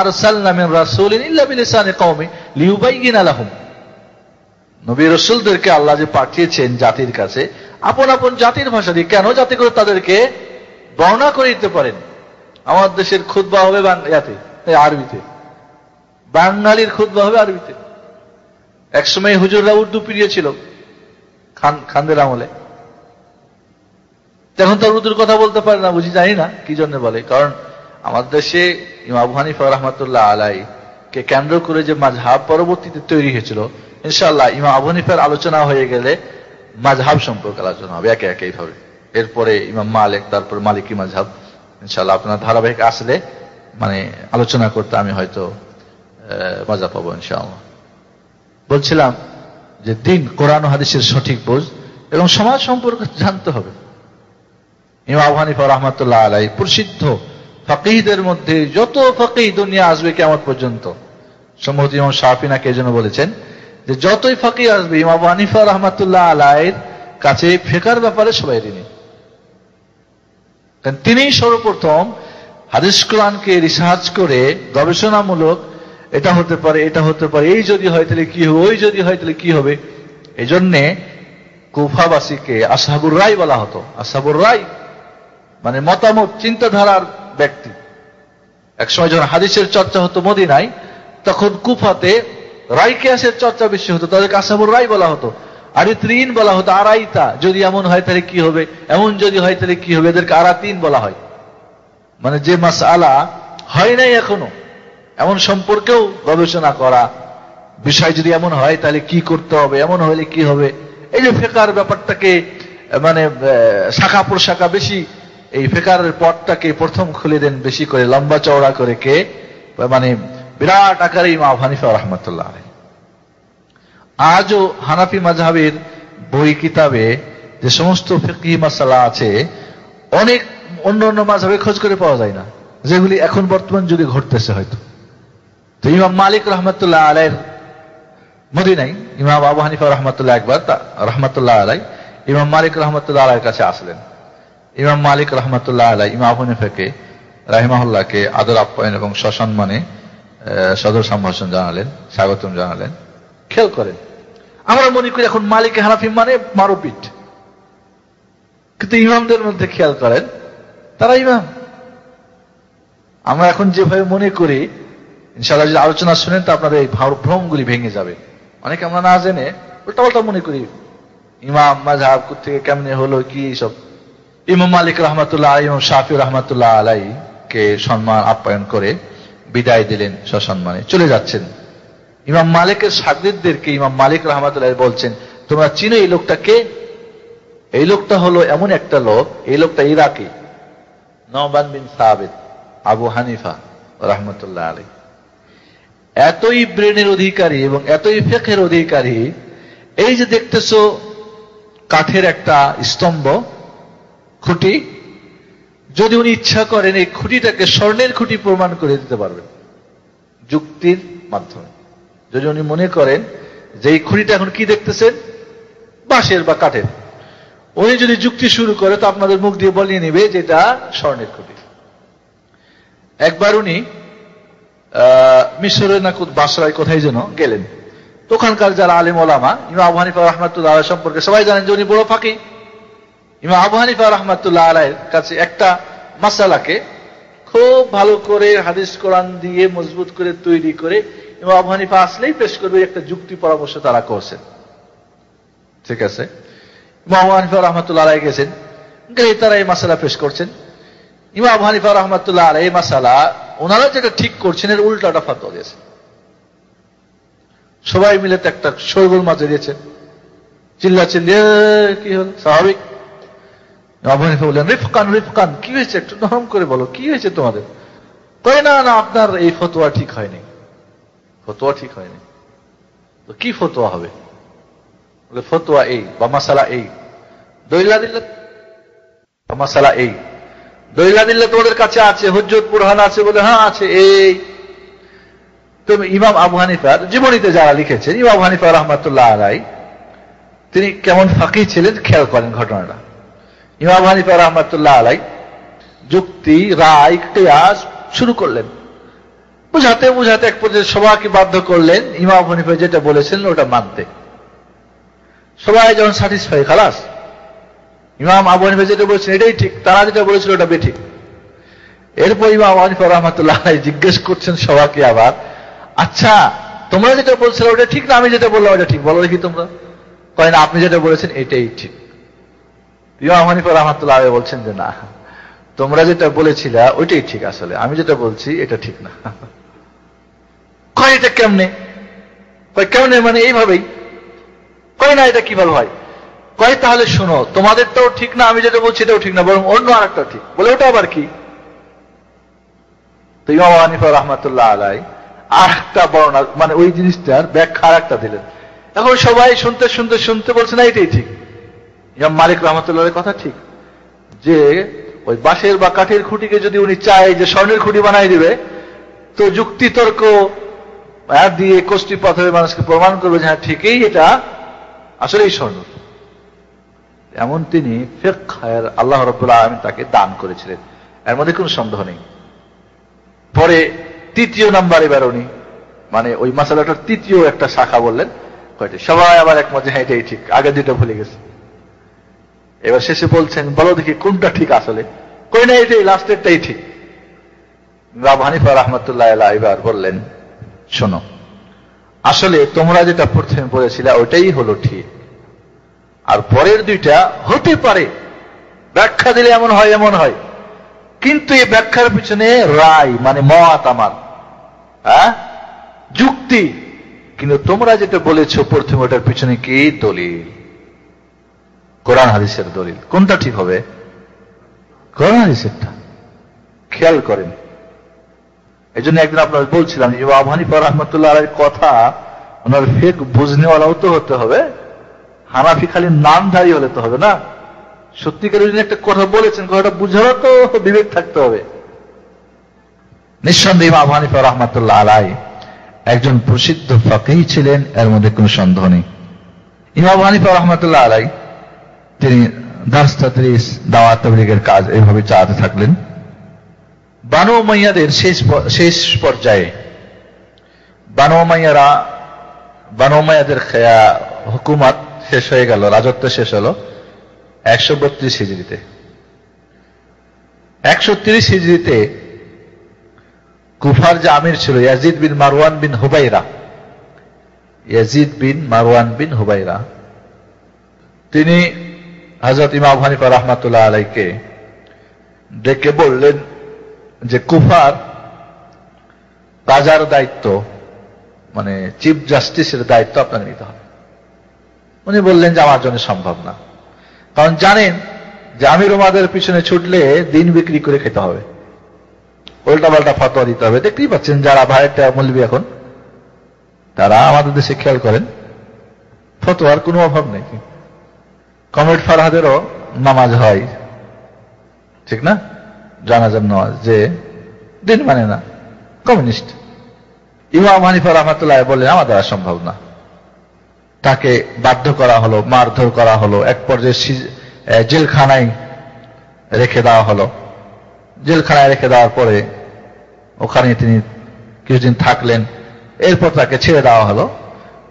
আরসালনা মিন রাসূলিন ইল্লা বিলিসানি কওমি লিয়ুবাইয়িনা লাহুম। নবী রাসূলদেরকে আল্লাহ যে পাঠিয়েছেন জাতির কাছে, আপন আপন জাতির ভাষা দিয়ে, কেন? যাতে করে তাদেরকে বর্ণনা করে দিতে পারেন। আমার দেশের খুতবা হবে আরবিতে, বাঙালির খুতবা হবে আরবিতে। একসময় হুজুররা উর্দু পিরিয়েছিল খানদের আমলে, এখন তো উর্দুর কথা বলতে পারে না, বুঝি, জানি না কি জন্য বলে। কারণ আমার দেশে ইমাম আবু হানিফা রাহমাতুল্লাহ আলাই কে কেন্দ্র করে যে মাযহাব পরবর্তীতে তৈরি হয়েছিল, ইনশাআল্লাহ ইমাম আবু হানিফার আলোচনা হয়ে গেলে মাযহাব সম্পর্কে আলোচনা হবে একে একে এইভাবে। এরপরে ইমাম মালিক, তারপর মালিকি মাযহাব। ইনশাআল্লাহ আপনার ধারাবাহিক আসলে মানে আলোচনা করতে আমি হয়তো মজা পাবো ইনশাআল্লাহ। বলছিলাম যে দ্বীন, কোরআন ও হাদিসের সঠিক বোঝ এবং সমাজ সম্পর্কে জানতে হবে। ইমাম আবু হানিফা রাহমাতুল্লাহ আলাই প্রসিদ্ধ ফাকিহদের মধ্যে, যত ফাকিহ দুনিয়া আসবে কিয়ামত পর্যন্ত, সম্ভবত ইমাম শাফি নাকি এজন্য বলেছেন যে যতই ফাকিহ আসবে ইমাম আবু হানিফা রাহমাতুল্লাহ আলাইয়ের কাছে ফিকহের ব্যাপারে সবাই ঋণী। কারণ তিনিই সর্বপ্রথম হাদিস কোরআনকে রিসার্চ করে গবেষণামূলক, এটা হতে পারে, এটা হতে পারে, এই যদি হয় তাহলে কি হবে, ওই যদি হয় তাহলে কি হবে। এই জন্যে কুফাবাসীকে আসহাবুর রায় বলা হতো। আসহাবুর রায় মানে মতামত, চিন্তাধারার ব্যক্তি। একসময় যখন হাদিসের চর্চা হতো মদিনায়, তখন কুফাতে রায় কিয়াসের চর্চা বেশি হতো, তাদেরকে আসহাবুর রায় বলা হতো। আরিত্রিন বলা হতো, আরাইতা, যদি এমন হয় তাহলে কি হবে, এমন যদি হয় তাহলে কি হবে, এদেরকে আরাতিন বলা হয়। মানে যে মাসআলা হয় নাই এখনো, এমন সম্পর্কেও গবেষণা করা, বিষয় যদি এমন হয় তাহলে কি করতে হবে, এমন হলে কি হবে। এই যে ফিকহের ব্যাপারটাকে মানে শাখা প্রশাখা বেশি, এই ফিকহের পথটাকে প্রথম খুলে দেন বেশি করে, লম্বা চওড়া করে কে, মানে বিরাট আকারে ইমাম আবু হানিফা রাহমাতুল্লাহ আলাইহি। আজও হানাফি মাযহাবের বই কিতাবে যে সমস্ত ফিকহি মাসালা আছে, অনেক অন্য অন্য মাযহাবে খোঁজ করে পাওয়া যায় না, যেগুলি এখন বর্তমান যুগে ঘটতেছে হয়তো। তো ইমাম মালিক রাহমাতুল্লাহ আলাইহির মদিনায় ইমাম আবু হানিফা রাহমাতুল্লাহ একবার রাহমাতুল্লাহ আলাই ইমাম মালিক রাহমাতুল্লাহ আলাইহির কাছে আসলেন। ইমাম মালিক রাহমাতুল্লাহ আলাই ইমাম আবু হানিফাকে রাহিমাহুল্লাহকে আদর আপ্যায়ন এবং সসম্মানে সদর সম্ভাষণ জানালেন, স্বাগতম জানালেন। খেয়াল করেন, আমরা মনে করি এখন মালিক হানাফি মানে মারপিট, কিন্তু ইমামদের মধ্যে খেয়াল করেন তারা ইমাম। আমরা এখন যেভাবে মনে করি, ইনশাআল্লাহ যদি আলোচনা শুনেন তো আপনাদের এই ভ্রমগুলি ভেঙে যাবে। অনেকে আমরা না জেনে উল্টা পাল্টা মনে করি ইমাম মাযহাব থেকে কেমনে হলো কি সব। ইমাম মালিক রাহমাতুল্লাহ আলাইহি, ইমাম শাফি রাহমাতুল্লাহ আলাইহি কে সম্মান আপ্যায়ন করে বিদায় দিলেন, সসম্মানে চলে যাচ্ছেন। ইমাম মালিকের শাগিরদেরকে ইমাম মালিক রাহমাতুল্লাহ বলছেন, তোমরা চিনো এই লোকটা কে? এই লোকটা হলো এমন একটা লোক, এই লোকটা ইরাকি, নোমান বিন সাবিত আবু হানিফা রাহমাতুল্লাহ আলাইহি। এতই ব্রেনের অধিকারী এবং এতই ফিকহের অধিকারী, এই যে দেখতেছো কাঠের একটা স্তম্ভ, খুঁটি, যদি উনি ইচ্ছা করেন এই খুঁটিটাকে স্বর্ণের খুঁটি প্রমাণ করে দিতে পারবেন যুক্তির মাধ্যমে। যদি উনি মনে করেন যে এই খুঁটিটা এখন কি দেখতেছেন, বাঁশের বা কাঠের, উনি যদি যুক্তি শুরু করে তো আপনাদের মুখ দিয়ে বলিয়ে নেবে যে এটা স্বর্ণের খুঁটি। একবার উনি মিশরের না বাসরায় কোথায় যেন গেলেন, তো ওখানকার যারা আলেম ওলামা, ইমাম আবু হানিফা রাহমাতুল্লাহ আলাইহি সম্পর্কে সবাই জানেন যে উনি বড় ফাকিহ। ইমাম আবু হানিফা রাহমাতুল্লাহ আলাইহির কাছে একটা মাসালাকে খুব ভালো করে হাদিস কোরআন দিয়ে মজবুত করে তৈরি করে ইমাম আবু হানিফা আসলেই পেশ করবে, একটা যুক্তি পরামর্শ তারা করছেন। ঠিক আছে, ইমাম আবু হানিফা রাহমাতুল্লাহ আলাইহি গেছেন, গেলে তারা এই মাসালা পেশ করছেন। ইমাম আবু হানিফা রাহমাতুল্লাহ আলাইহি এই মাসালা ওনারা যেটা ঠিক করছেন এর উল্টাটা ফতোয়া দিয়েছেন। সবাই মিলে তো একটা শোরগোল মাঝে দিয়েছেন, চিল্লা চিল্লিয়ে কি হল, স্বাভাবিক। আবু হানিফা বললেন, রিফকান রিফকান, কি হয়েছে, একটু নরম করে বলো, কি হয়েছে তোমাদের? কয় না না, আপনার এই ফতোয়া ঠিক হয়নি, ফতোয়া ঠিক হয়নি। তো কি ফতোয়া হবে? বলে ফতোয়া এই বা মাসালা এই। দলিল দিল্লা বা মাসালা এই, দলিল দিল্লা তোমাদের কাছে আছে, হুজ্জত বুরহান আছে? বলে হ্যাঁ আছে। এই তো ইমাম আবু হানিফার জীবনীতে যারা লিখেছেন, ইমাম আবু হানিফা রাহমাতুল্লাহ আলাইহি তিনি কেমন ফাকিহ ছিলেন খেয়াল করেন ঘটনাটা। ইমাম আবু হানিফা রাহমাতুল্লাহ আলাইহি যুক্তি, রায়, কিয়াস শুরু করলেন, বুঝাতে বুঝাতে এক পর্যায়ে সবাইকে বাধ্য করলেন ইমাম আবু হানিফা যেটা বলেছিলেন ওটা মানতে। সবাই যখন স্যাটিসফাই, খালাস, ইমাম আবু হানিফা যেটা বলেছেন এটাই ঠিক, তারা যেটা বলেছিল ওটা বেঠিক। এরপর ইমাম আবু হানিফা রাহমাতুল্লাহ আলাইহি জিজ্ঞেস করছেন সবাইকে আবার, আচ্ছা তোমরা যেটা বলছিলে ওটা ঠিক না, আমি যেটা বললাম ওটা ঠিক, বলো দেখি তোমরা। কয় না, আপনি যেটা বলেছেন এটাই ঠিক। ইমাম আবু হানিফা রাহমাতুল্লাহ আলাইহি বলছেন যে না, তোমরা যেটা বলেছিলে ওইটাই ঠিক, আসলে আমি যেটা বলছি এটা ঠিক না। কয় এটা কেমনে? কয় কেমনে মানে এইভাবেই। কয় না, এটা কিভাবে হয়? কয় তাহলে শোনো, তোমাদেরটাও ঠিক না, আমি যেটা বলছি এটাও ঠিক না, বরং অন্য আরেকটা ঠিক। বলে ওটা আবার কি? তো ইমাম আবু হানিফা রাহমাতুল্লাহ আলাইহি আর একটা বর্ণনা, মানে ওই জিনিসটার ব্যাখ্যা আর একটা দিলেন। এখন সবাই শুনতে শুনতে শুনতে বলছে না এটাই ঠিক। ইমাম মালিক রাহমাতুল্লাহর কথা ঠিক, যে ওই বাঁশের বা কাঠের খুঁটিকে যদি উনি চায় যে স্বর্ণের খুঁটি বানাই দিবে, তো যুক্তি তর্ক দিয়ে কষ্টি পাথরে মানুষকে প্রমাণ করবে যে হ্যাঁ ঠিকই, এটা আসলেই স্বর্ণ। এমন তিনি ফিকহের আল্লাহ রাব্বুল আলামিন তাকে দান করেছিলেন, এর মধ্যে কোনো সন্দেহ নেই। পরে তৃতীয় নাম্বার এবার উনি মানে ওই মাসালাটার তৃতীয় একটা শাখা বললেন, কয়টি সবাই আবার একমত যে হ্যাঁ এটাই ঠিক, আগে দুটো ভুলে গেছে। এবার শেষে বলছেন বলো দেখি কোনটা ঠিক আসলে? কই না এটাই, লাস্টেরটাই ঠিক। আবু হানিফা রাহমাতুল্লাহ আলাইহি এবার বললেন, শোনো, আসলে তোমরা যেটা প্রথমে বলেছিলে ওটাই হলো ঠিক, আর পরের দুইটা হতে পারে ব্যাখ্যা দিলে এমন হয় এমন হয়, কিন্তু এই ব্যাখ্যার পিছনে রায় মানে মত আমার, যুক্তি, কিন্তু তোমরা যেটা বলেছো প্রথমে ওটার পিছনে কি দলিল, কোরআন হাদিসের দলিল। কোনটা ঠিক হবে? কোরআন হাদিসেরটা। খেয়াল করেন, এই জন্য একদিন আপনার বলছিলাম যে আবু হানিফা রাহমাতুল্লাহ আলাইহির কথা ওনার ফিক বুঝনেওয়ালাও তো হতে হবে, হানাফি খালি নামধারী হলে তো হবে না। সত্যিকার যিনি একটা কথা বলেছেন, কথাটা বুঝারও তো বিবেক থাকতে হবে। নিঃসন্দেহে আবু হানিফা রাহমাতুল্লাহ আলাইহি একজন প্রসিদ্ধ ফাকিহ ছিলেন, এর মধ্যে কোনো সন্দেহ নেই। ইমাম আবু হানিফা রাহমাতুল্লাহ আলাইহি তিনি দারস তাদরিস, দাওয়াত তাবলীগের কাজ এইভাবে চালাতে থাকলেন। বানু উমাইয়াদের শেষ পর্যায়ে বানু উমাইয়াদের হুকুমত শেষ হয়ে গেল, রাজত্ব শেষ হলো 132 হিজরিতে। 130 হিজরিতে কুফার যে আমির ছিল ইয়াজিদ বিন মারওয়ান বিন হুবাইরা, তিনি হযরত ইমাম আবু হানিফা রাহমাতুল্লাহ আলাইহিকে ডেকে বললেন যে কুফার রাজার দায়িত্ব মানে চিফ জাস্টিসের দায়িত্ব আপনাকে নিতে হবে। উনি বললেন যে আমার জন্য সম্ভব না, কারণ জানেন যে আমির ওমাদের পিছনে ছুটলে দিন বিক্রি করে খেতে হবে, উল্টা পাল্টা ফতোয়া দিতে হবে। দেখতেই পাচ্ছেন যারা ভাইয়েরটা মৌলবি এখন তারা আমাদের দেশে খেয়াল করেন, ফতোয়ার কোনো অভাব নেই। কমরেড ফারহাদেরও নামাজ হয়, ঠিক না? জানাজার নামাজ, যে দিন মানে না, কমিউনিস্ট। ইমাম হানিফা রাহমাতুল্লাহ বললেন আমার দ্বারা সম্ভব না। তাকে বাধ্য করা হলো, মারধর করা হলো, এক পর্যায়ে জেলখানায় রেখে দেওয়া হলো। জেলখানায় রেখে দেওয়ার পরে ওখানে তিনি কিছুদিন থাকলেন, এরপর তাকে ছেড়ে দেওয়া হলো।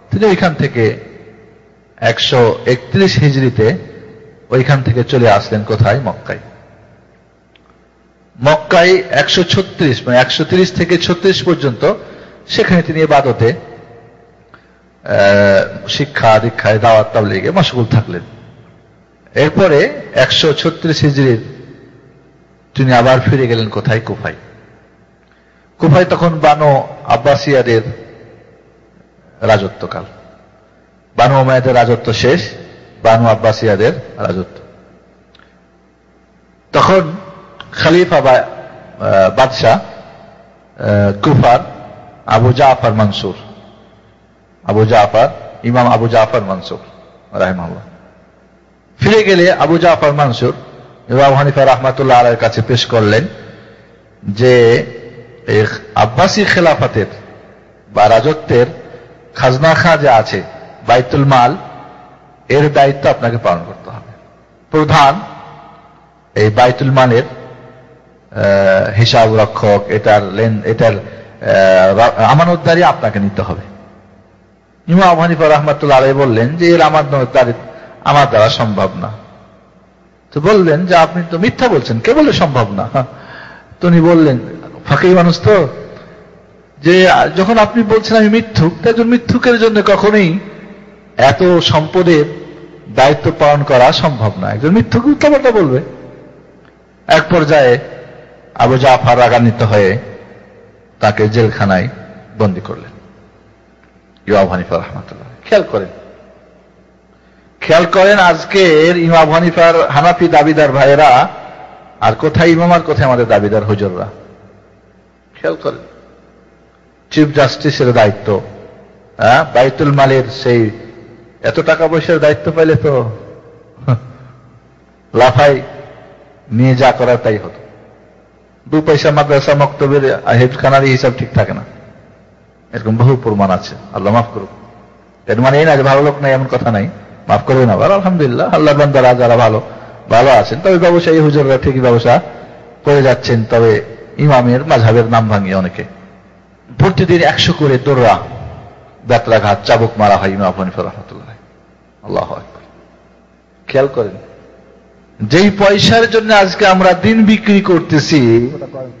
তিনি ওইখান থেকে 131 হিজরিতে ওইখান থেকে চলে আসলেন কোথায়? মক্কায়। মক্কায় 136 মানে 130 থেকে 36 পর্যন্ত সেখানে তিনি ইবাদতে, শিক্ষা দীক্ষায়, দাওয়াত তাবলীগে মশগুল থাকলেন। এরপরে 136 হিজরির তিনি আবার ফিরে গেলেন কোথায়? কুফায়। কুফায় তখন বানু আব্বাসিয়াদের রাজত্বকাল। বানু উমাইয়াদের রাজত্ব শেষ, বানু আব্বাসিয়াদের রাজত্ব। তখন খলিফা বা বাদশাহ কুফার আবু জাফর মনসুর, ইমাম আবু জাফর মনসুর রাহিমাহুল্লাহ। ফিরে গেলে আবু জাফর মনসুর ইমাম হানিফা রাহমাতুল্লাহ আলাইহির কাছে পেশ করলেন যে আব্বাসী খেলাফতের বা রাজত্বের খাজনা খা যা আছে, বাইতুল মাল, এর দায়িত্ব আপনাকে পালন করতে হবে। প্রধান এই বাইতুল মালের হিসাব রক্ষক, এটার আমানতদারি আপনাকে নিতে হবে। ইমাম হানিফা রাহমাতুল্লাহ আলাইহি বললেন যে এর আমানতদারি আমার দ্বারা সম্ভব না। তো বললেন যে আপনি তো মিথ্যা বলছেন, কে বলে সম্ভব না? তো উনি বললেন, ফাঁকি মানুষ তো, যে যখন আপনি বলছেন আমি মিথ্যুক, তাই একজন মিথ্যুকের জন্য কখনোই এত সম্পদের দায়িত্ব পালন করা সম্ভব না। একজন মিথ্যুক উল্টাপাল্টা বলবে। এক পর্যায়ে আবু জাফর রাগান্বিত হয়ে তাকে জেলখানায় বন্দী করলেন ইমাম হানিফা রাহমাতুল্লাহ। খেয়াল করেন আজকের ইমাম হানিফার হানাফি দাবিদার ভাইয়েরা আর কোথায় ইমাম আর কোথায় আমাদের দাবিদার হুজুররা। খেয়াল করেন, চিফ জাস্টিসের দায়িত্ব, বাইতুল মালের সেই এত টাকা পয়সার দায়িত্ব পাইলে তো লাফাই নিয়ে যা করার তাই হতো। 2 পয়সা মাদ্রাসা মক্তবের হেফখানার হিসাব ঠিক থাকে না, এরকম বহু প্রমাণ আছে। আল্লাহ মাফ করুক। এর মানে এই না যে ভালো লোক নাই, এমন কথা নাই, মাফ করবেন আবার। আলহামদুলিল্লাহ, আল্লাহ বান্দারা যারা ভালো আছেন, তবে ব্যবসায়ী হুজুররা ঠিকই ব্যবসা করে যাচ্ছেন। তবে ইমামের মাযহাবের নাম ভাঙিয়ে অনেকে প্রতিদিন 100 করে দৌড়া, বেত্রাঘাত, চাবুক মারা হয় ইমাম হানিফা রাহমাতুল্লাহ। আল্লাহু আকবার। খেয়াল করেন, যেই পয়সার জন্য আজকে আমরা দিন বিক্রি করতেছি,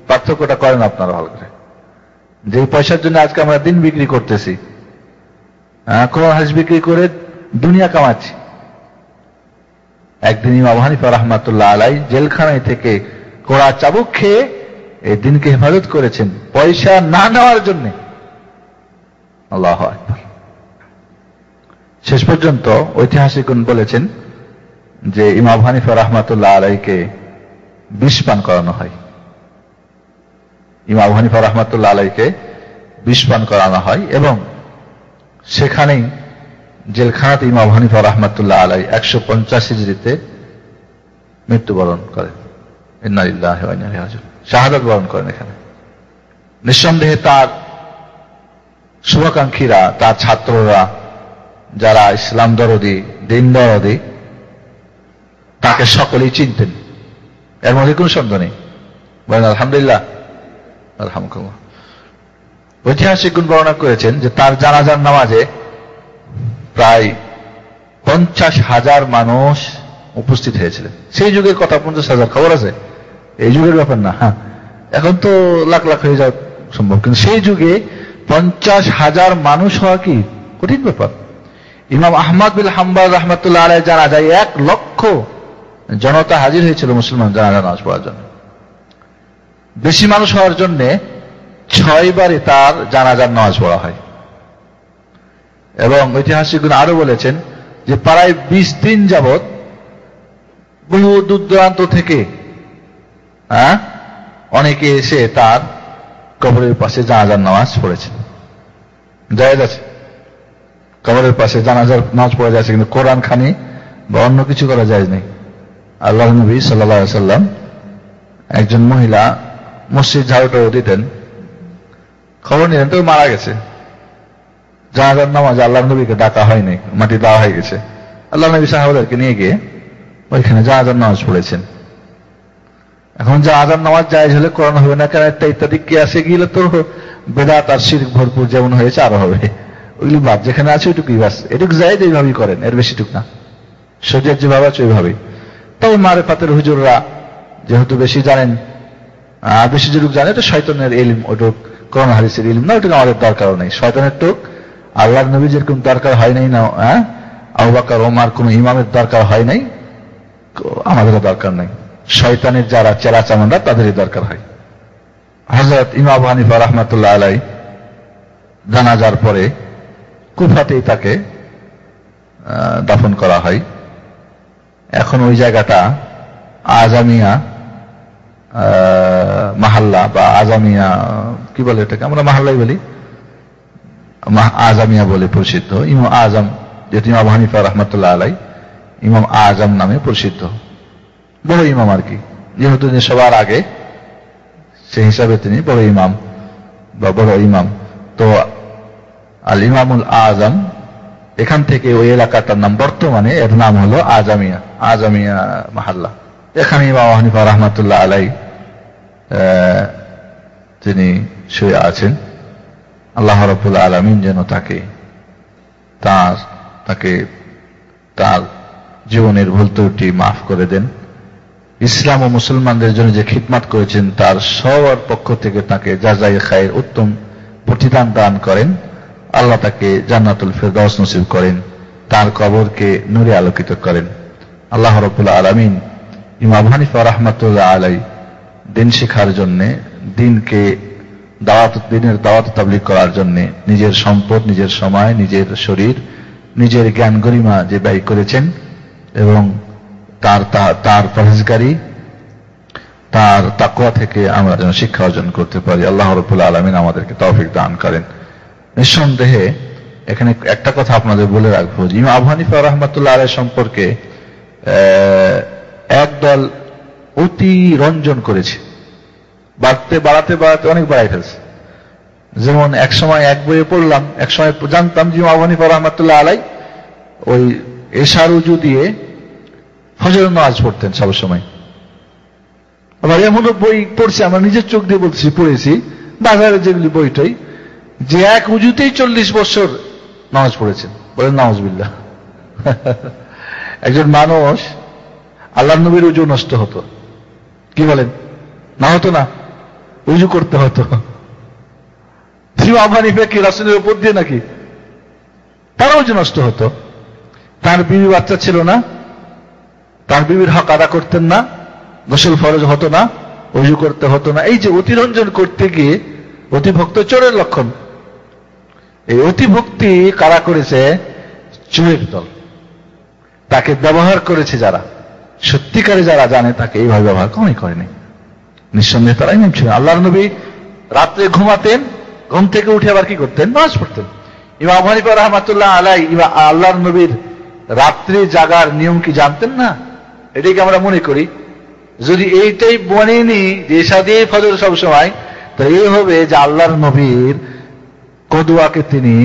পার্থক্যটা করেন আপনারা ভালো করে। যেই পয়সার জন্য আজকে আমরা দিন বিক্রি করতেছি, কোরআন হাদিস বিক্রি করে দুনিয়া কামাচ্ছি, একদিন ইমাম হানিফা রাহমাতুল্লাহ আলাইহি জেলখানায় থেকে কোড়া চাবুক খেয়ে এই দিনকে হেফাজত করেছেন পয়সা না নেওয়ার জন্য। আল্লাহু আকবার। শেষ পর্যন্ত ঐতিহাসিকগণ বলেছেন যে ইমাম হানিফা রাহমাতুল্লাহ আলাইহিকে বিষ পান করানো হয়। ইমাম হানিফা রাহমাতুল্লাহ আলাইহিকে বিষ পান করানো হয় এবং সেখানেই জেলখানাতে ইমাম হানিফা রাহমাতুল্লাহ আলাইহি 150 হিজরিতে মৃত্যুবরণ করেন। ইন্না লিল্লাহি ওয়া ইন্না ইলাইহি রাজিউন, শাহাদাত বরণ করেন এখানে। নিঃসন্দেহে তার শুভাকাঙ্ক্ষীরা, তার ছাত্ররা, যারা ইসলাম দরদি, দিন দরদি, তাকে সকলেই চিনতেন, এর মধ্যে কোন সন্দেহ নেই। বলেন আলহামদুলিল্লাহ, আলহামদুলিল্লাহ। ঐতিহাসিকগণ বর্ণনা করেছেন যে তার জানাজার নামাজে প্রায় 50,000 মানুষ উপস্থিত হয়েছিলেন। সেই যুগের কথা, 50,000 খবর আছে, এই যুগের ব্যাপার না। এখন তো লাখ লাখ হয়ে যাওয়া সম্ভব, কিন্তু সেই যুগে 50,000 মানুষ হওয়া কি কঠিন ব্যাপার। ইমাম আহমদ বিন হাম্বল রাহমাতুল্লাহ আলাইহি জানাজায় 1 লক্ষ জনতা হাজির হয়েছিল মুসলমান জানাজা নামাজ পড়ার জন্য। বেশি মানুষ হওয়ার জন্য 6 বারে তার জানাজার নামাজ পড়া হয়। এবং ঐতিহাসিকগণ আরো বলেছেন যে প্রায় 20 দিন যাবৎ বহু দূর দূরান্ত থেকে অনেকে এসে তার কবরের পাশে জানাজার নামাজ পড়েছেন। জায়েজ আছে, কবরের পাশে জানাজার নামাজ পড়া যাচ্ছে, কিন্তু কোরআন খানি বা অন্য কিছু করা যায় নাই। আল্লাহ নবী সাল্লাল্লাহু আলাইহি সাল্লাম একজন মহিলা মসজিদ ঝাড়ুটাও দিতেন, খবর নিলেন তো মারা গেছে। জানাজার নামাজ আল্লাহ নবীকে ডাকা হয়নি, মাটি দেওয়া হয়ে গেছে। আল্লাহ নবী সাহাবাদেরকে নিয়ে গিয়ে ওইখানে জানাজার নামাজ পড়েছেন। এখন জানাজার নামাজ জায়েজ হলে কোরআন হবে না কেন, একটা ইত্যাদি কি আসে গেলে তো বেদাত আর শিরক ভরপুর যেমন হয়েছে আরো হবে। ওইগুলি বাদ, যেখানে আছে ওইটুকুই বাস, এটুকু জায়েজ এইভাবেই করেন, এর বেশিটুক না। শরীয়ত যেভাবে আছে ওইভাবেই। তবে মারেফাতের হুজুররা যেহেতু বেশি জানেন, বেশি যেটুক জানে এটা শয়তানের ইলম, ওটুক কোরআন হাদিসের ইলম না, ওটুকু আমাদের দরকারও নেই। শয়তানের টুক আল্লাহর নবী যেরকম দরকার হয় নাই না, আবু বকর ওমর কোন ইমামের দরকার হয় নাই, আমাদেরও দরকার নাই। শয়তানের যারা চেলা চামড়া তাদেরই দরকার হয়। হযরত ইমাম আবু হানিফা রাহমাতুল্লাহ আলাইহি জানাজার পরে কুফাতেই তাকে দাফন করা হয়। এখন ওই জায়গাটা আজামিয়া মাহাল্লা বা আজামিয়া কি বলে এটাকে, আমরা মাহাল্লাই বলি, আজামিয়া বলে প্রসিদ্ধ। ইমাম আজম, যেহেতু ইমাম আবু হানিফা রাহমাতুল্লাহ আলাইহি ইমাম আজম নামে প্রসিদ্ধ, বড় ইমাম আর কি, যেহেতু তিনি সবার আগে, সেই হিসাবে তিনি বড় ইমাম বা বড় ইমাম। তো আল ইমামুল আজম, এখান থেকে ওই এলাকাটার নাম বর্তমানে এর নাম হলো আজামিয়া, আজামিয়া মাহাল্লা। এখানে ইমাম আবু হানিফা রাহমাতুল্লাহ আলাইহি তিনি শুয়ে আছেন। আল্লাহ রাব্বুল আলামিন যেন তাকে তার জীবনের ভুল ত্রুটি মাফ করে দেন। ইসলাম ও মুসলমানদের জন্য যে খিদমত করেছেন তার সবার পক্ষ থেকে তাকে জাযায়ে খায়ের উত্তম প্রতিদান দান করেন। আল্লাহ তাকে জান্নাতুল ফেরদাউস নসিব করেন, তার কবরকে নূরে আলোকিত করেন। আল্লাহ রাব্বুল আলামিন ইমাম আবু হানিফা রাহমাতুল্লাহ আলাইহি দিন শেখার জন্য, দিনের দাওয়াত তাবলীগ করার জন্য নিজের সম্পদ, নিজের সময়, নিজের শরীর, নিজের জ্ঞান গরিমা যে ব্যয় করেছেন এবং তার পরহেজগারি, তার তাকওয়া থেকে আমরা যেন শিক্ষা অর্জন করতে পারি। আল্লাহ রাব্বুল আলামিন আমাদেরকে তৌফিক দান করেন। নিঃসন্দেহে এখানে একটা কথা আপনাদের বলে রাখবো, ইমাম আবু হানিফা রাহমাতুল্লাহ আলাইহি সম্পর্কে একদল অতি রঞ্জন করেছে, বাড়াতে অনেক বাড়াই ফেলছে। যেমন এক সময় এক বইয়ে পড়লাম, এক সময় জানতাম যে ইমাম আবু হানিফা রাহমাতুল্লাহ আলাইহি ওই এশার উজু দিয়ে ফজরের নামাজ পড়তেন সব সময়। আবার এমন বই পড়ছি, আমরা নিজের চোখ দিয়ে বলছি, পড়েছি বাজারে যেগুলি বইটাই, যে এক উজুতেই 40 বছর নামাজ পড়েছেন। বলেন নাউজুবিল্লাহ। একজন মানুষ, আল্লাহর নবীর উজু নষ্ট হতো, কি বলেন, না হতো না, উজু করতে হতো। ইমাম আবু হানিফা কি রাসূলের উপর দিয়ে নাকি? তার উজু নষ্ট হতো। তার বিবি বাচ্চা ছিল না, তার বিবির হক আদা করতেন না, গোসল ফরজ হতো না, উজু করতে হতো না। এই যে অতিরঞ্জন করতে গিয়ে অতিভক্ত চোরের লক্ষণ। এই অতিভক্তি কারা করেছে? চোরের দল। তাকে ব্যবহার করেছে যারা, সত্যিকারে যারা জানে তাকে এইভাবে ব্যবহার করেনি। নিঃসন্দেহে তারাই ইমাম ছিলেন। আল্লাহর নবী রাত্রে ঘুমাতেন, ঘুম থেকে উঠে আবার কি করতেন? নামাজ পড়তেন। ইমাম আবু হানিফা রাহমাতুল্লাহ আলাইহি আল্লাহর নবীর রাত্রি জাগার নিয়ম কি জানতেন না? এটাকে আমরা মনে করি যদি এইটাই বনেনি যে এশা দিয়ে ফজর সব সময়, তো এই হবে যে আল্লাহর নবীর কদুয়াকে তিনি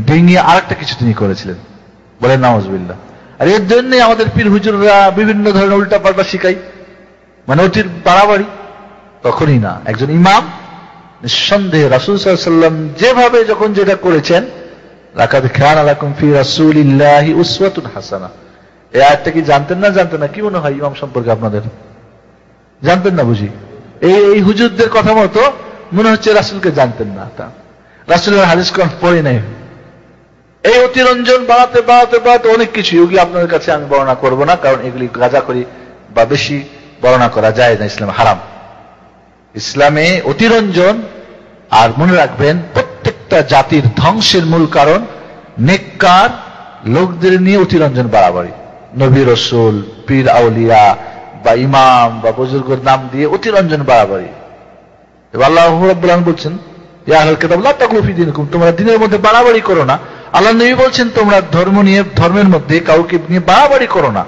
ডিঙিয়ে আরেকটা কিছু তিনি করেছিলেন। বলেন নাউজুবিল্লাহ। আর এর জন্যই আমাদের পীর হুজুররা বিভিন্ন ধরনের উল্টা পাল্টা শিখাই, মানে অতির বাড়াবাড়ি। তখনই না, একজন ইমাম নিঃসন্দেহে রাসূল সাল্লাল্লাহু আলাইহি ওয়াসাল্লাম যেভাবে যখন যেটা করেছেন, লাকাদ কানা লাকুম ফি রাসূলিল্লাহি উসওয়াতুন হাসানাহ, এই আয়াতটা কি জানতেন না? কি মনে হয় ইমাম সম্পর্কে আপনাদের? জানতেন না বুঝি? এই হুজুরদের কথা মতো মনে হচ্ছে রাসূলকে জানতেন না, তা রাসূলের হাদিস কোরআন পড়ে নাই। এই অতিরঞ্জন বাড়াতে অনেক কিছু, এগুলি আপনাদের কাছে আমি বর্ণনা করব না, কারণ এগুলি গাজা করি বা বেশি বর্ণনা করা যায় না, ইসলাম হারাম। ইসলামে অতিরঞ্জন, আর মনে রাখবেন প্রত্যেকটা জাতির ধ্বংসের মূল কারণ নেককার লোকদের নিয়ে অতিরঞ্জন বাড়াবাড়ি। নবী রাসূল, পীর আউলিয়া বা ইমাম বা বুজুর্গের নাম দিয়ে অতিরঞ্জন বাড়াবাড়ি। আল্লাহ রাব্বুল আলামিন বলছেন, ইয়া আহলাল কিতাব লা তাগলু ফি দীনিকুম, তোমরা দ্বীনের মধ্যে বাড়াবাড়ি করো না। আল্লাহ নবী বলছেন তোমরা ধর্মের মধ্যে কাউকে নিয়ে বাড়াবাড়ি করো না,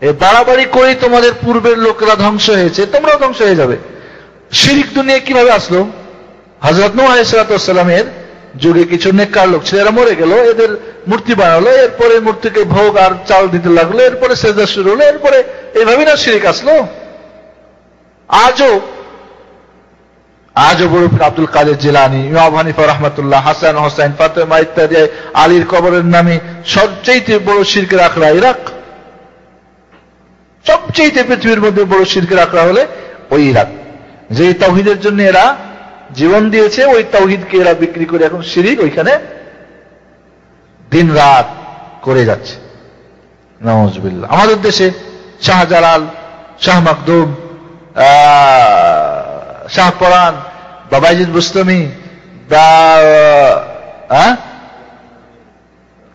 এই বাড়াবাড়ি করেই তোমাদের পূর্বের লোকেরা ধ্বংস হয়েছে, তোমরাও ধ্বংস হয়ে যাবে। শিরিক দুনিয়া কিভাবে আসলো? হযরত নূহ আলাইহিস সালামের যুগে কিছু নেককার লোক ছিল, এরা মরে গেল, এদের মূর্তি বানালো, এরপরে মূর্তিকে ভোগ আর চাল দিতে লাগলো, এরপরে সেজদা শুরু হলো, এরপরে এইভাবেই না শিরিক আসলো। আজও বড় পীর আব্দুল কাদের জিলানী, ইমাম আবু হানিফা রাহমাতুল্লাহ, হাসান হোসেন, ফাতেমা ইত্যাদি আলীর কবরের নামে সবচেয়ে বড় শিরকের আখড়া ইরাক। সবচেয়ে পৃথিবীর মধ্যে বড় শিরকের আখড়া হলে ওই ইরাক, যে তাওহীদের জন্য এরা জীবন দিয়েছে, ওই তাওহীদকে এরা বিক্রি করে এখন শিরিক ওইখানে দিন রাত করে যাচ্ছে। নাউযুবিল্লাহ। আমাদের দেশে শাহজালাল, শাহ মাকদুম, শাহ পরান বা বাইজিদ বুস্তামি বা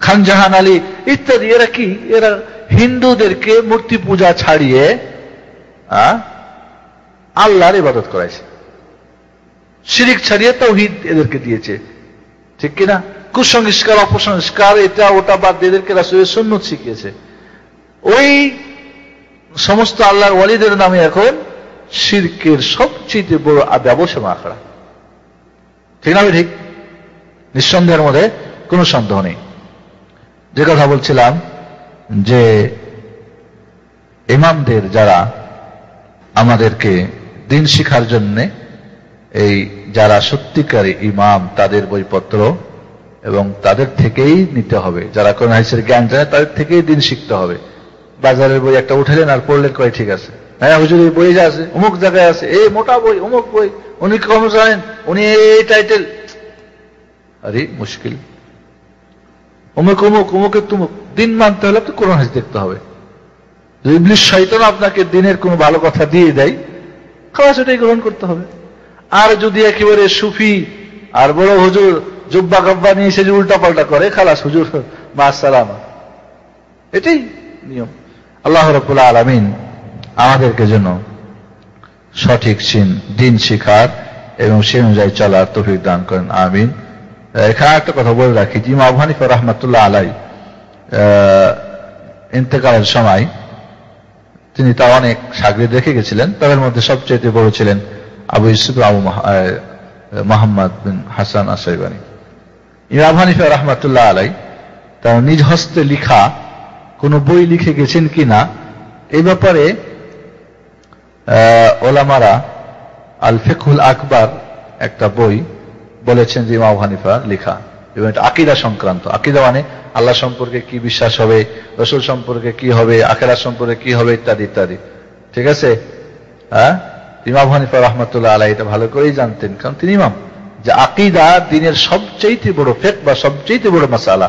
খানজাহান আলী ইত্যাদি, এরা কি, এরা হিন্দুদেরকে মূর্তি পূজা ছাড়িয়ে আল্লাহর ইবাদত করাইছে, শিরিক ছাড়িয়ে তাওহীদ এদেরকে দিয়েছে, ঠিক কিনা? কুসংস্কার, অপসংস্কার, এটা ওটা বাদ দিয়ে এদেরকে রাসূলের সুন্নাত শিখিয়েছে। ওই সমস্ত আল্লাহর ওয়ালিদের নামে এখন শিরকের সবচেয়ে বড় ব্যবসা আখড়া, ঠিক না? ঠিক, নিঃসন্দেহের মধ্যে কোনো সন্দেহ নেই। যে কথা বলছিলাম যে ইমামদের যারা আমাদেরকে দিন শিখার জন্য, এই যারা সত্যিকারী ইমাম তাদের বইপত্র এবং তাদের থেকেই নিতে হবে, যারা কোন হাদিসের জ্ঞান জানে তাদের থেকেই দিন শিখতে হবে। বাজারের বই একটা উঠালেন আর পড়লেন, কয় ঠিক আছে, হ্যাঁ হুজুর এই বই যা আছে অমুক জায়গায় আছে, এই মোটা বই অমুক বই, উনি কম জানেন, উনি এই টাইটেল, আরে মুশকিল। অমুক অমুক অমুকের তুমুক, দিন মানতে হলে তো কোরআন হাদিস দেখতে হবে। যদি ইবলিস শয়তান আপনাকে দিনের কোনো ভালো কথা দিয়ে দেয়, খালাস ওটাই গ্রহণ করতে হবে। আর যদি একেবারে সুফি আর বড় হুজুর জুব্বা গাব্বা নিয়ে এসে যে উল্টা পাল্টা করে, খালাস হুজুর মা সালামা, এটাই নিয়ম। আল্লাহ রাব্বুল আলামিন আমাদেরকে যেন সঠিক দিন শিখার এবং সে অনুযায়ী চলার তৌফিক দান করেন, আমিন। এখানে একটা কথা বলে রাখি, ইমাম আবু হানিফা রাহমাতুল্লাহ আলাই ইন্তেকালের সময় তিনি তা অনেক শাগির্দ রেখে গেছিলেন, তাদের মধ্যে সবচেয়ে বড় ছিলেন আবু ইউসুফ আবু মুহাম্মদ বিন হাসান আশ-শাইবানী। ইমাম আবু হানিফা রাহমাতুল্লাহ আলাই তার নিজ হস্তে লিখা কোন বই লিখে গেছেন কিনা এই ব্যাপারে ওলামারা আল ফিকহুল আকবার একটা বই বলেছেন যে ইমাম আবু হানিফা লেখা, এবং এটা আকীদা সংক্রান্ত। আকীদা মানে আল্লাহ সম্পর্কে কি বিশ্বাস হবে, রাসূল সম্পর্কে কি হবে, আখিরাত সম্পর্কে কি হবে, ইত্যাদি ইত্যাদি, ঠিক আছে? ইমাম আবু হানিফা রাহমাতুল্লাহ আলাইহি এটা ভালো করেই জানতেন, কারণ তিনি ইমাম, যে আকীদা দিনের সবচেয়ে বড় ফিকহ বা সবচেয়ে বড় মাসালা,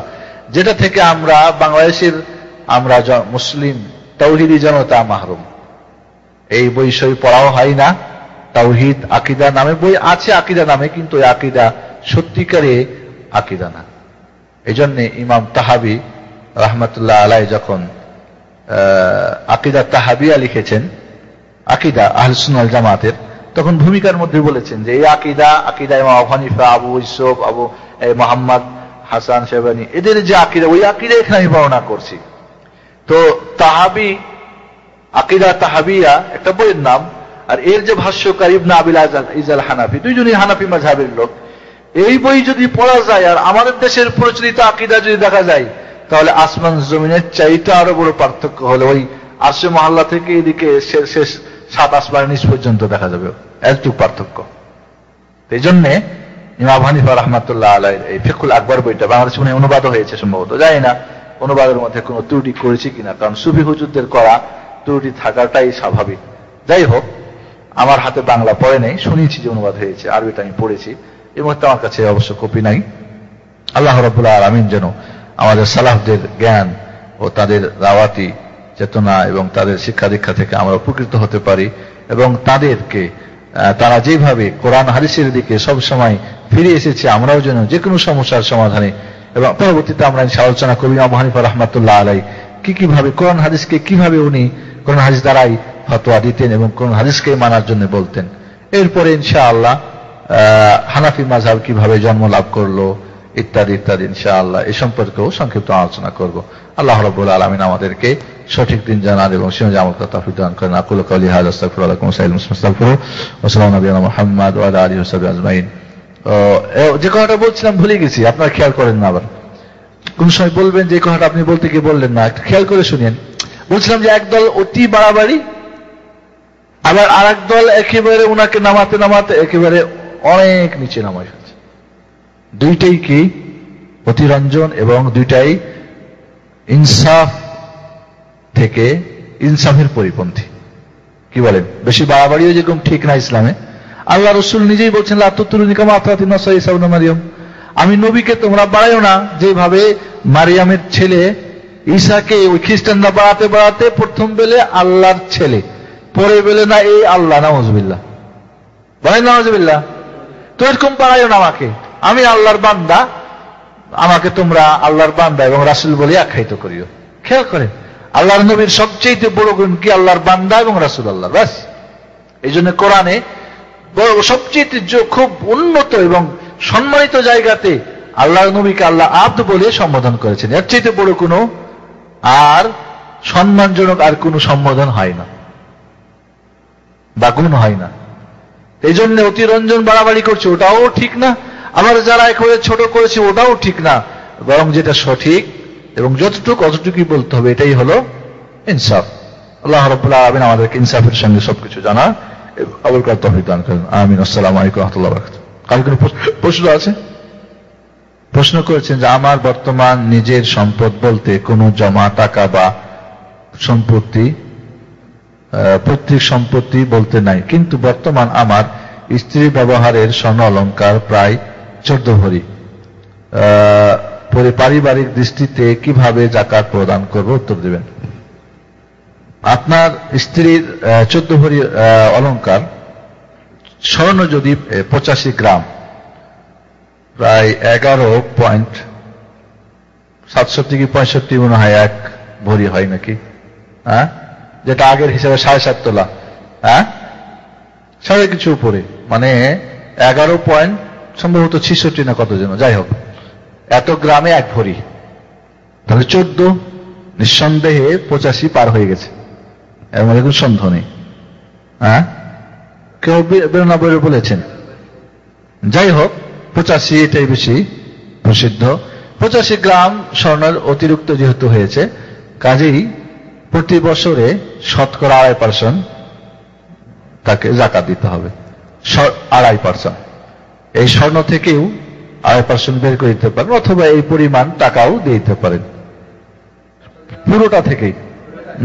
যেটা থেকে আমরা বাংলাদেশের আমরা মুসলিম তাওহীদি জনতা মাহরুম। এই বই সই পড়াও হয় না, তাওহীদ আকীদা নামে বই আছে, আকীদা নামে, কিন্তু এই আকীদা সত্যিকারে আকীদা না। এই জন্য ইমাম তাহাবি রাহমাতুল্লাহ আলাইহি যখন আকীদা তাহাবিয়া লিখেছেন, আকীদা আহলে সুন্নাহ ওয়াল জামাতের, তখন ভূমিকার মধ্যে বলেছেন যে এই আকীদা ইমাম আবু হানিফা, আবু ইউসুফ, আবু মুহাম্মদ হাসান শাইবানী, এদের যে আকীদা, ওই আকীদা এখানে আমি বর্ণনা করছি। তো তাহাবি, আকীদা তাহাবিয়া একটা বইয়ের নাম, আর এর যে ভাষ্যকার ইবনে আবিল ইজাল হানাফি, দুইজনই হানাফি মাযহাবের লোক। এই বই যদি পড়া যায় আর আমাদের দেশের প্রচলিত আকীদা যদি দেখা যায়, তাহলে আসমান জমিনের চাইতে আরো বড় পার্থক্য হলে ওই আরশে মহল্লা থেকে এদিকে শেষ 7 আসমানের নিচ পর্যন্ত দেখা যাবে, এতটুকু পার্থক্য। এই জন্যে ইমাম হানিফা রাহমাতুল্লাহ আলাইহির এই ফিকহুল আকবর বইটা বাংলাদেশে মনে অনুবাদও হয়েছে সম্ভবত, জানি না অনুবাদের মধ্যে কোনো ত্রুটি করেছি কিনা, কারণ সুফি হুজুরদের করা ত্রুটি থাকাটাই স্বাভাবিক। যাই হোক, আমার হাতে বাংলা পড়ে নেই, শুনেছি যে অনুবাদ হয়েছে, আরবিটা আমি পড়েছি, এই মুহূর্তে আমার কাছে অবশ্য কপি নাই। আল্লাহ রাব্বুল আলামিন যেন আমাদের সালাফদের জ্ঞান ও তাদের দাওয়াতি চেতনা এবং তাদের শিক্ষা দীক্ষা থেকে আমরা উপকৃত হতে পারি, এবং তাদেরকে তারা যেভাবে কোরআন হাদিসের দিকে সব সময় ফিরে এসেছে, আমরাও যেন যে কোনো সমস্যার সমাধানে, এবং পরবর্তীতে আমরা আলোচনা করি আবু হানিফা রাহমাতুল্লাহ আলাইহি কিভাবে কোরআন হাদিসকে, কিভাবে উনি কোরআন হাদিস দ্বারাই ফতোয়া দিতেন এবং কোরআন হাদিসকে মানার জন্য বলতেন। এরপরে ইনশাআল্লাহ হানাফি মাযহাব কিভাবে জন্ম লাভ করলো, ইত্যাদি ইত্যাদি ইনশাআল্লাহ এই সম্পর্কেও সংক্ষিপ্ত আলোচনা করব। আল্লাহ রাব্বুল আলামিন আমাদেরকে সঠিক দিন জানার এবং সে আমল করার তৌফিক দান করেন। আকুলু কাওলি হাযা আস্তাগফিরুল্লাহ লাকুম ওয়া সাইয়্যিদুল মুসলিমিন আস্তাগফিরুহু ওয়া সাল্লাল্লাহু আলা মুহাম্মাদ ওয়া আলা আলিহি ওয়া সাহবিহি আজমাইন। যে কথাটা বলছিলাম ভুলে গেছি, আপনারা খেয়াল করেন না, আবার কোন সময় বলবেন যে কথাটা আপনি বলতে গিয়ে বললেন না, একটু খেয়াল করে শুনেন। বলছিলাম যে একদল অতি বাড়াবাড়ি, আবার আর এক দল একেবারে ওনাকে নামাতে নামাতে একেবারে অনেক নিচে নামাই ফেলছে। দুইটাই কি অতিরঞ্জন এবং দুইটাই ইনসাফ থেকে ইনসাফের পরিপন্থী। কি বলেন? বেশি বাড়াবাড়িও যেরকম ঠিক না ইসলামে। আল্লাহ রসুল নিজেই বলছেন লা তুতুরুনি কামা আতরাতিন নাসা ঈসা ইবনে মারইয়াম, আমি নবীকে তোমরা বাড়াইও না যেভাবে মারিয়ামের ছেলে ঈসাকে ওই খ্রিস্টানরা বাড়াতে বাড়াতে প্রথম বেলে আল্লাহর ছেলে, পরে বেলে না এই আল্লাহ, নাউযুবিল্লাহ, বলেন নাউযুবিল্লাহ। তো এরকম বাড়াইও না আমাকে, আমি আল্লাহর বান্দা, আমাকে তোমরা আল্লাহর বান্দা এবং রাসূল বলে আখ্যায়িত করিও। খেয়াল করেন, আল্লাহর নবীর সবচেয়ে বড় গুণ কি? আল্লাহর বান্দা এবং রাসূল আল্লাহ, ব্যাস। এই জন্য কোরআনে সবচেয়ে খুব উন্নত এবং সম্মানিত জায়গাতে আল্লাহর নবীকে আল্লাহ আব্দ বলে সম্বোধন করেছেন। এর চাইতে বড় কোনো আর সম্মানজনক আর কোনো সম্বোধন হয় না বা গুণ হয় না। এই জন্য অতিরঞ্জন বাড়াবাড়ি করছে ওটাও ঠিক না, আবার যারা একেবারে ছোট করেছে ওটাও ঠিক না, বরং যেটা সঠিক এবং যতটুকু অতটুকুই বলতে হবে, এটাই হলো ইনসাফ। আল্লাহ রাব্বুল আলামিন আমাদেরকে ইনসাফের সঙ্গে সবকিছু জানা আমল করার তৌফিক দান করেন। আমিন। আসসালামু আলাইকুম ওয়া রাহমাতুল্লাহি ওয়া বারাকাতুহু। কাল কোনো প্রশ্ন আছে? প্রশ্ন করেছেন যে আমার বর্তমান নিজের সম্পদ বলতে কোনো জমা টাকা বা সম্পত্তি, পৈতৃক সম্পত্তি বলতে নাই, কিন্তু বর্তমান আমার স্ত্রী ব্যবহারের স্বর্ণ অলংকার প্রায় 14 ভরি। পারিবারিক দৃষ্টিতে কিভাবে যাকাত প্রদান করব? উত্তর দিবেন। আপনার স্ত্রীর 14 ভরি অলংকার স্বর্ণ যদি 85 গ্রাম, প্রায় 11.67 কি 65 মনে হয় 1 ভরি হয় নাকি, হ্যাঁ, যেটা আগের হিসাবে 7.5 তোলা, হ্যাঁ, সাড়ে কিছু উপরে, মানে 11 পয়েন্ট সম্ভবত 66 না কত যেন, যাই হোক, এত গ্রামে 1 ভরি, তাহলে 14, নিঃসন্দেহে 85 পার হয়ে গেছে, এর মধ্যে কোনো সন্দেহ নেই। হ্যাঁ, কেউ 92 বলেছেন, যাই হোক 85 এটাই বেশি প্রসিদ্ধ। 85 গ্রাম স্বর্ণের অতিরিক্ত যেহেতু হয়েছে, কাজেই প্রতি বছরে শতকরা 2.5% তাকে যাকাত দিতে হবে। 2.5%, এই স্বর্ণ থেকেও 2.5% বের করে দিতে পারেন, অথবা এই পরিমাণ টাকাও দিয়ে দিতে পারেন। পুরোটা থেকেই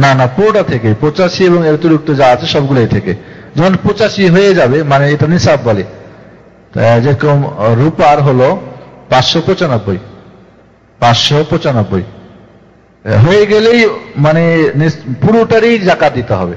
না, পুরোটা থেকে 85 এবং এর অতিরিক্ত যা আছে সবগুলোই থেকে। যখন 85 হয়ে যাবে, মানে এটা নিসাব বলে, যেরকম রূপার হলো 595 হয়ে গেলেই মানে পুরোটারই যাকাত দিতে হবে।